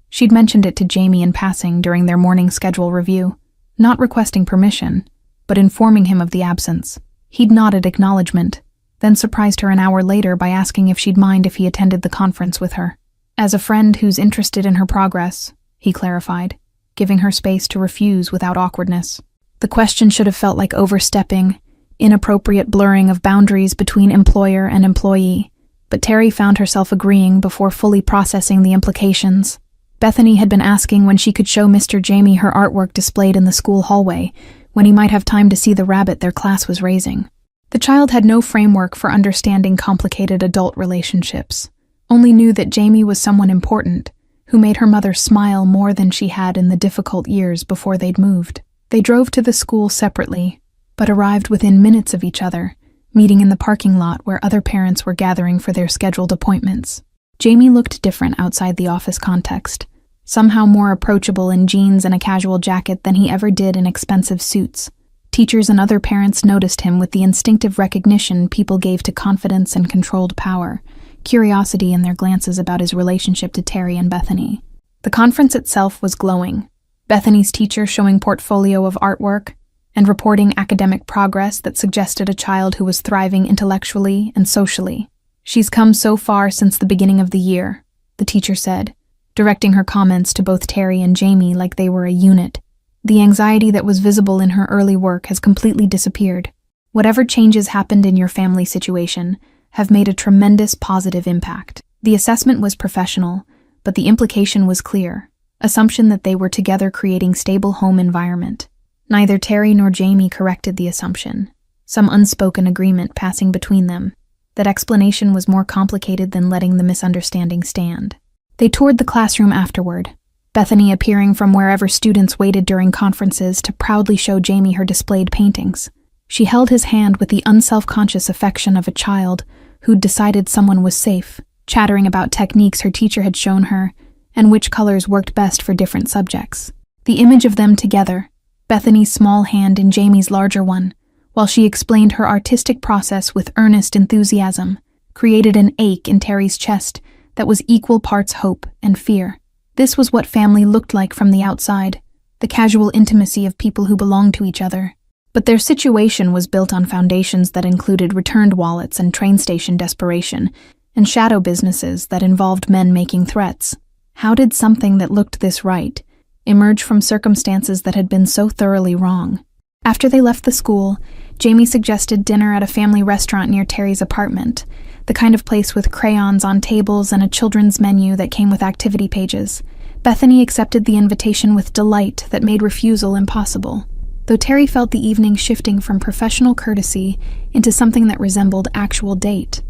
Speaker 1: She'd mentioned it to Jamie in passing during their morning schedule review, not requesting permission, but informing him of the absence. He'd nodded acknowledgement, then surprised her an hour later by asking if she'd mind if he attended the conference with her. As a friend who's interested in her progress, he clarified, giving her space to refuse without awkwardness. The question should have felt like overstepping, inappropriate blurring of boundaries between employer and employee, but Terry found herself agreeing before fully processing the implications. Bethany had been asking when she could show Mr. Jamie her artwork displayed in the school hallway, when he might have time to see the rabbit their class was raising. The child had no framework for understanding complicated adult relationships, only knew that Jamie was someone important, who made her mother smile more than she had in the difficult years before they'd moved. They drove to the school separately, but arrived within minutes of each other, meeting in the parking lot where other parents were gathering for their scheduled appointments. Jamie looked different outside the office context, somehow more approachable in jeans and a casual jacket than he ever did in expensive suits. Teachers and other parents noticed him with the instinctive recognition people gave to confidence and controlled power, curiosity in their glances about his relationship to Terry and Bethany. The conference itself was glowing, Bethany's teacher showing portfolio of artwork and reporting academic progress that suggested a child who was thriving intellectually and socially. "She's come so far since the beginning of the year," the teacher said, directing her comments to both Terry and Jamie like they were a unit. "The anxiety that was visible in her early work has completely disappeared. Whatever changes happened in your family situation have made a tremendous positive impact." The assessment was professional, but the implication was clear. Assumption that they were together creating stable home environment. Neither Terry nor Jamie corrected the assumption, some unspoken agreement passing between them. That explanation was more complicated than letting the misunderstanding stand. They toured the classroom afterward, Bethany appearing from wherever students waited during conferences to proudly show Jamie her displayed paintings. She held his hand with the unself-conscious affection of a child who'd decided someone was safe, chattering about techniques her teacher had shown her and which colors worked best for different subjects. The image of them together, Bethany's small hand in Jamie's larger one, while she explained her artistic process with earnest enthusiasm, created an ache in Terry's chest that was equal parts hope and fear. This was what family looked like from the outside, the casual intimacy of people who belonged to each other. But their situation was built on foundations that included returned wallets and train station desperation, and shadow businesses that involved men making threats. How did something that looked this right emerge from circumstances that had been so thoroughly wrong? After they left the school, Jamie suggested dinner at a family restaurant near Terry's apartment, the kind of place with crayons on tables and a children's menu that came with activity pages. Bethany accepted the invitation with delight that made refusal impossible, though Terry felt the evening shifting from professional courtesy into something that resembled actual date.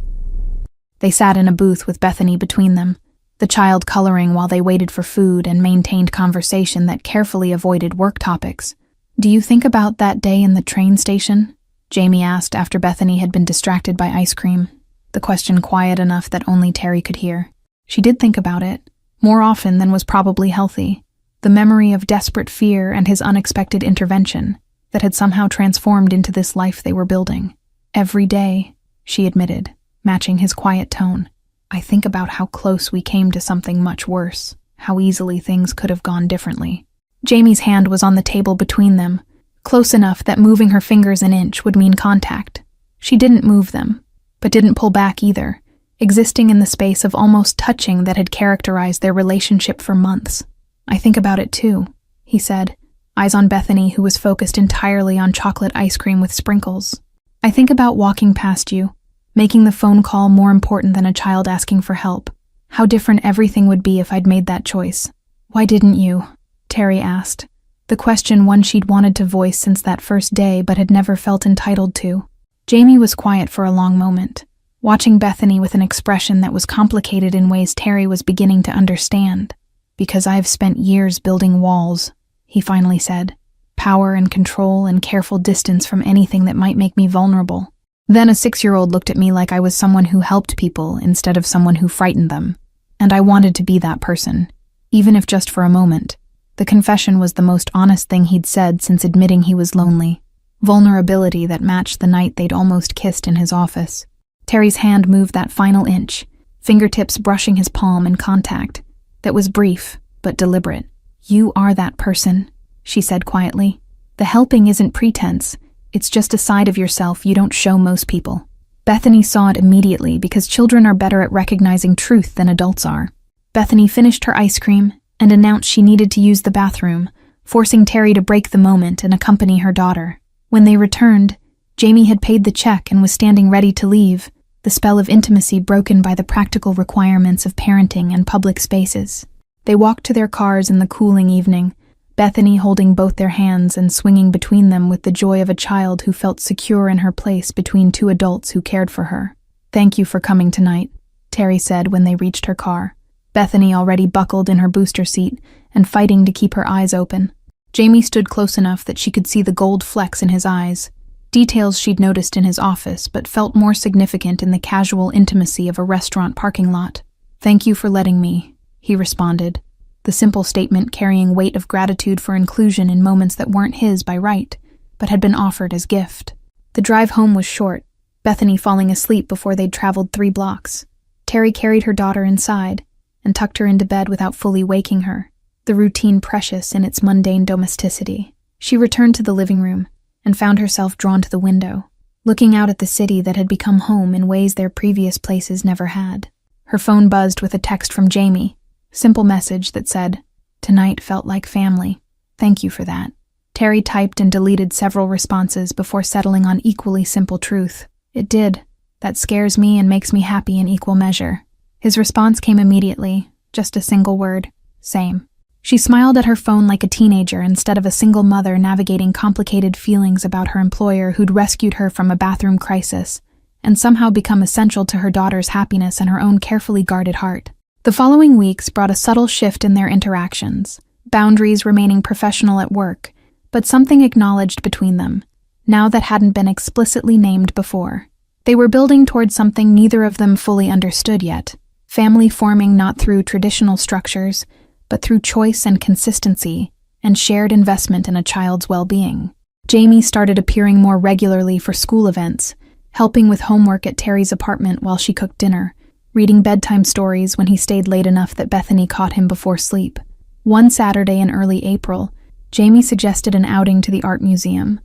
Speaker 1: They sat in a booth with Bethany between them, the child coloring while they waited for food and maintained conversation that carefully avoided work topics. "Do you think about that day in the train station?" Jamie asked after Bethany had been distracted by ice cream, the question quiet enough that only Terry could hear. She did think about it, more often than was probably healthy. The memory of desperate fear and his unexpected intervention that had somehow transformed into this life they were building. "Every day," she admitted, matching his quiet tone. "I think about how close we came to something much worse, how easily things could have gone differently." Jamie's hand was on the table between them, close enough that moving her fingers an inch would mean contact. She didn't move them, but didn't pull back either, existing in the space of almost touching that had characterized their relationship for months. "I think about it too," he said, eyes on Bethany, who was focused entirely on chocolate ice cream with sprinkles. "I think about walking past you, making the phone call more important than a child asking for help. How different everything would be if I'd made that choice." "Why didn't you?" Terry asked, the question one she'd wanted to voice since that first day but had never felt entitled to. Jamie was quiet for a long moment, watching Bethany with an expression that was complicated in ways Terry was beginning to understand. "Because I've spent years building walls," he finally said. "Power and control and careful distance from anything that might make me vulnerable. Then a 6-year-old looked at me like I was someone who helped people instead of someone who frightened them. And I wanted to be that person, even if just for a moment." The confession was the most honest thing he'd said since admitting he was lonely. Vulnerability that matched the night they'd almost kissed in his office. Terry's hand moved that final inch, fingertips brushing his palm in contact. That was brief, but deliberate. "You are that person," she said quietly. "The helping isn't pretense. It's just a side of yourself you don't show most people." Bethany saw it immediately because children are better at recognizing truth than adults are. Bethany finished her ice cream and announced she needed to use the bathroom, forcing Terry to break the moment and accompany her daughter. When they returned, Jamie had paid the check and was standing ready to leave, the spell of intimacy broken by the practical requirements of parenting and public spaces. They walked to their cars in the cooling evening, Bethany holding both their hands and swinging between them with the joy of a child who felt secure in her place between two adults who cared for her. "Thank you for coming tonight," Terry said when they reached her car. Bethany already buckled in her booster seat and fighting to keep her eyes open. Jamie stood close enough that she could see the gold flecks in his eyes, details she'd noticed in his office but felt more significant in the casual intimacy of a restaurant parking lot. "Thank you for letting me," he responded, the simple statement carrying weight of gratitude for inclusion in moments that weren't his by right, but had been offered as gift. The drive home was short, Bethany falling asleep before they'd traveled 3 blocks. Terry carried her daughter inside and tucked her into bed without fully waking her, the routine precious in its mundane domesticity. She returned to the living room and found herself drawn to the window, looking out at the city that had become home in ways their previous places never had. Her phone buzzed with a text from Jamie, simple message that said, "Tonight felt like family. Thank you for that." Terry typed and deleted several responses before settling on equally simple truth. "It did. That scares me and makes me happy in equal measure." His response came immediately, just a single word: "Same." She smiled at her phone like a teenager instead of a single mother navigating complicated feelings about her employer who'd rescued her from a bathroom crisis and somehow become essential to her daughter's happiness and her own carefully guarded heart. The following weeks brought a subtle shift in their interactions, boundaries remaining professional at work, but something acknowledged between them, now that hadn't been explicitly named before. They were building towards something neither of them fully understood yet, family forming not through traditional structures, but through choice and consistency, and shared investment in a child's well-being. Jamie started appearing more regularly for school events, helping with homework at Terry's apartment while she cooked dinner, reading bedtime stories when he stayed late enough that Bethany caught him before sleep. One Saturday in early April, Jamie suggested an outing to the art museum,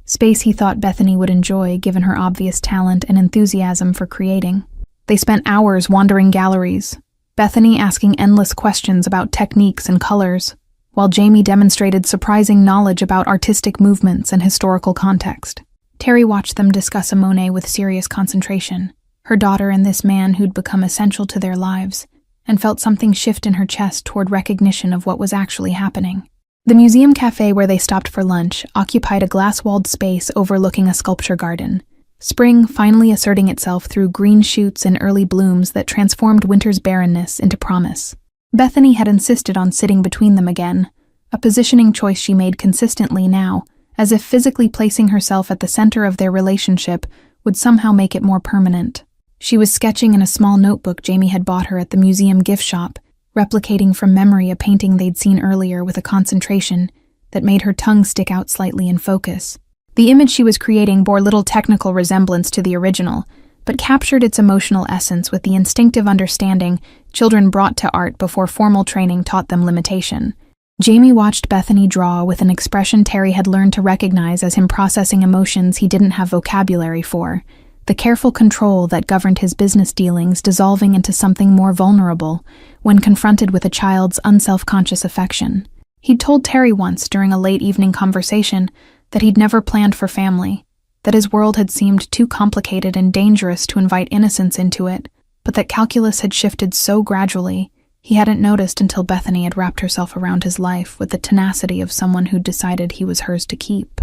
Speaker 1: space he thought Bethany would enjoy given her obvious talent and enthusiasm for creating. They spent hours wandering galleries, Bethany asking endless questions about techniques and colors, while Jamie demonstrated surprising knowledge about artistic movements and historical context. Terry watched them discuss a Monet with serious concentration, her daughter and this man who'd become essential to their lives, and felt something shift in her chest toward recognition of what was actually happening. The museum cafe where they stopped for lunch occupied a glass-walled space overlooking a sculpture garden, spring finally asserting itself through green shoots and early blooms that transformed winter's barrenness into promise. Bethany had insisted on sitting between them again, a positioning choice she made consistently now, as if physically placing herself at the center of their relationship would somehow make it more permanent. She was sketching in a small notebook Jamie had bought her at the museum gift shop, replicating from memory a painting they'd seen earlier with a concentration that made her tongue stick out slightly in focus. The image she was creating bore little technical resemblance to the original, but captured its emotional essence with the instinctive understanding children brought to art before formal training taught them limitation. Jamie watched Bethany draw with an expression Terry had learned to recognize as him processing emotions he didn't have vocabulary for, the careful control that governed his business dealings dissolving into something more vulnerable when confronted with a child's unself-conscious affection. He'd told Terry once during a late evening conversation that he'd never planned for family, that his world had seemed too complicated and dangerous to invite innocence into it, but that calculus had shifted so gradually he hadn't noticed until Bethany had wrapped herself around his life with the tenacity of someone who'd decided he was hers to keep.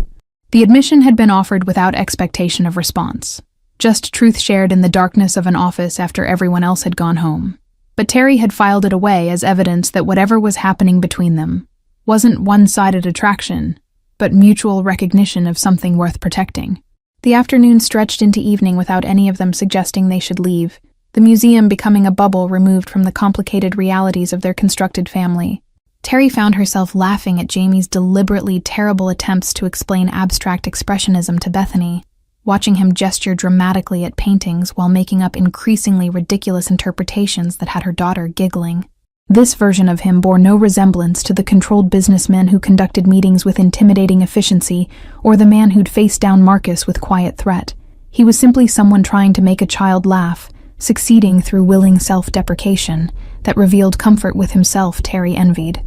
Speaker 1: The admission had been offered without expectation of response, just truth shared in the darkness of an office after everyone else had gone home. But Terry had filed it away as evidence that whatever was happening between them wasn't one-sided attraction, but mutual recognition of something worth protecting. The afternoon stretched into evening without any of them suggesting they should leave, the museum becoming a bubble removed from the complicated realities of their constructed family. Terry found herself laughing at Jamie's deliberately terrible attempts to explain abstract expressionism to Bethany, watching him gesture dramatically at paintings while making up increasingly ridiculous interpretations that had her daughter giggling. This version of him bore no resemblance to the controlled businessman who conducted meetings with intimidating efficiency or the man who'd faced down Marcus with quiet threat. He was simply someone trying to make a child laugh, succeeding through willing self-deprecation that revealed comfort with himself Terry envied.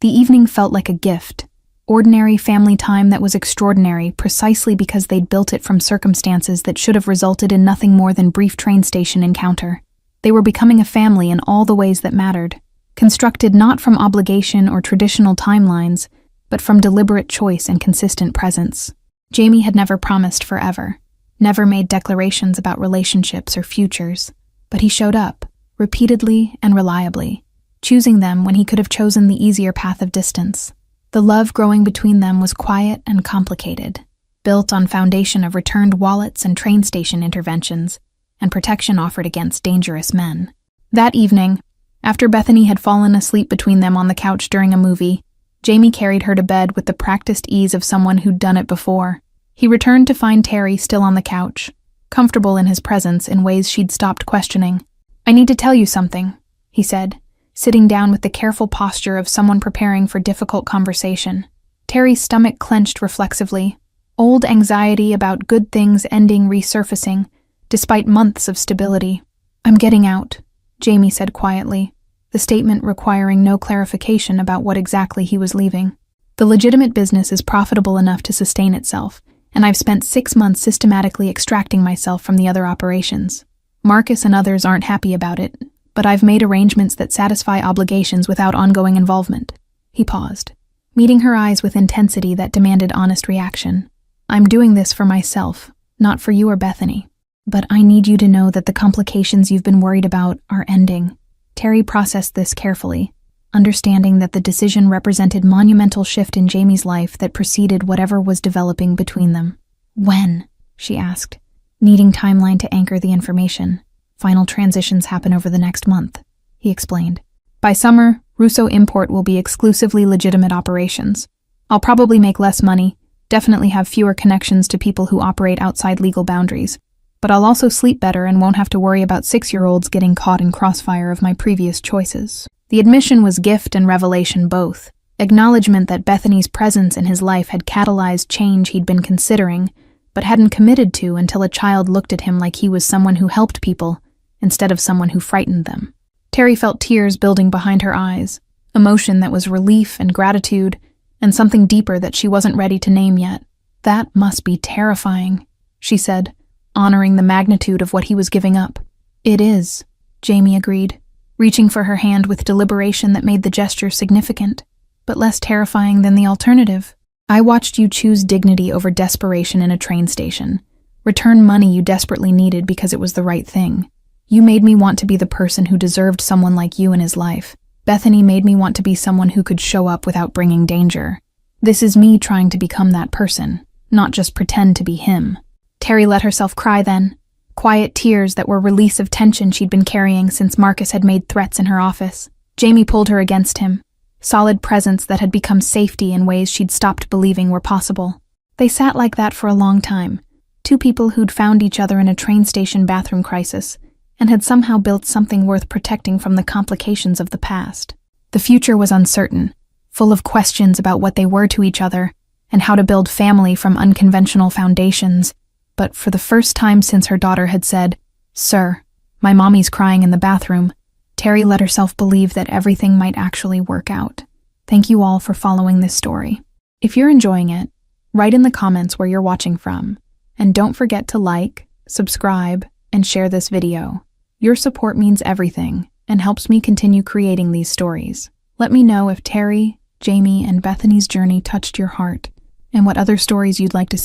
Speaker 1: The evening felt like a gift, ordinary family time that was extraordinary precisely because they'd built it from circumstances that should have resulted in nothing more than brief train station encounter. They were becoming a family in all the ways that mattered, constructed not from obligation or traditional timelines, but from deliberate choice and consistent presence. Jamie had never promised forever, never made declarations about relationships or futures, but he showed up, repeatedly and reliably, choosing them when he could have chosen the easier path of distance. The love growing between them was quiet and complicated, built on foundation of returned wallets and train station interventions, and protection offered against dangerous men. That evening, after Bethany had fallen asleep between them on the couch during a movie, Jamie carried her to bed with the practiced ease of someone who'd done it before. He returned to find Terry still on the couch, comfortable in his presence in ways she'd stopped questioning. "I need to tell you something," he said, sitting down with the careful posture of someone preparing for difficult conversation. Terry's stomach clenched reflexively, old anxiety about good things ending resurfacing, despite months of stability. "I'm getting out," Jamie said quietly, the statement requiring no clarification about what exactly he was leaving. "The legitimate business is profitable enough to sustain itself, and I've spent 6 months systematically extracting myself from the other operations. Marcus and others aren't happy about it, but I've made arrangements that satisfy obligations without ongoing involvement." He paused, meeting her eyes with intensity that demanded honest reaction. "I'm doing this for myself, not for you or Bethany. But I need you to know that the complications you've been worried about are ending." Terry processed this carefully, understanding that the decision represented monumental shift in Jamie's life that preceded whatever was developing between them. "When?" she asked, needing timeline to anchor the information. "Final transitions happen over the next month," he explained. "By summer, Russo Import will be exclusively legitimate operations. I'll probably make less money, definitely have fewer connections to people who operate outside legal boundaries, but I'll also sleep better and won't have to worry about 6-year-olds getting caught in crossfire of my previous choices. The admission was gift and revelation both. Acknowledgement that Bethany's presence in his life had catalyzed change he'd been considering, but hadn't committed to until a child looked at him like he was someone who helped people instead of someone who frightened them. Terry felt tears building behind her eyes, emotion that was relief and gratitude, and something deeper that she wasn't ready to name yet. "That must be terrifying," she said, honoring the magnitude of what he was giving up. "It is," Jamie agreed, reaching for her hand with deliberation that made the gesture significant, but less terrifying than the alternative. "I watched you choose dignity over desperation in a train station, return money you desperately needed because it was the right thing. You made me want to be the person who deserved someone like you in his life. Bethany made me want to be someone who could show up without bringing danger. This is me trying to become that person, not just pretend to be him." Terry let herself cry then, quiet tears that were release of tension she'd been carrying since Marcus had made threats in her office. Jamie pulled her against him, solid presence that had become safety in ways she'd stopped believing were possible. They sat like that for a long time, two people who'd found each other in a train station bathroom crisis, and had somehow built something worth protecting from the complications of the past. The future was uncertain, full of questions about what they were to each other, and how to build family from unconventional foundations. But for the first time since her daughter had said, "Sir, my mommy's crying in the bathroom," Terry let herself believe that everything might actually work out. Thank you all for following this story. If you're enjoying it, write in the comments where you're watching from, and don't forget to like, subscribe, and share this video. Your support means everything and helps me continue creating these stories. Let me know if Terry, Jamie, and Bethany's journey touched your heart, and what other stories you'd like to see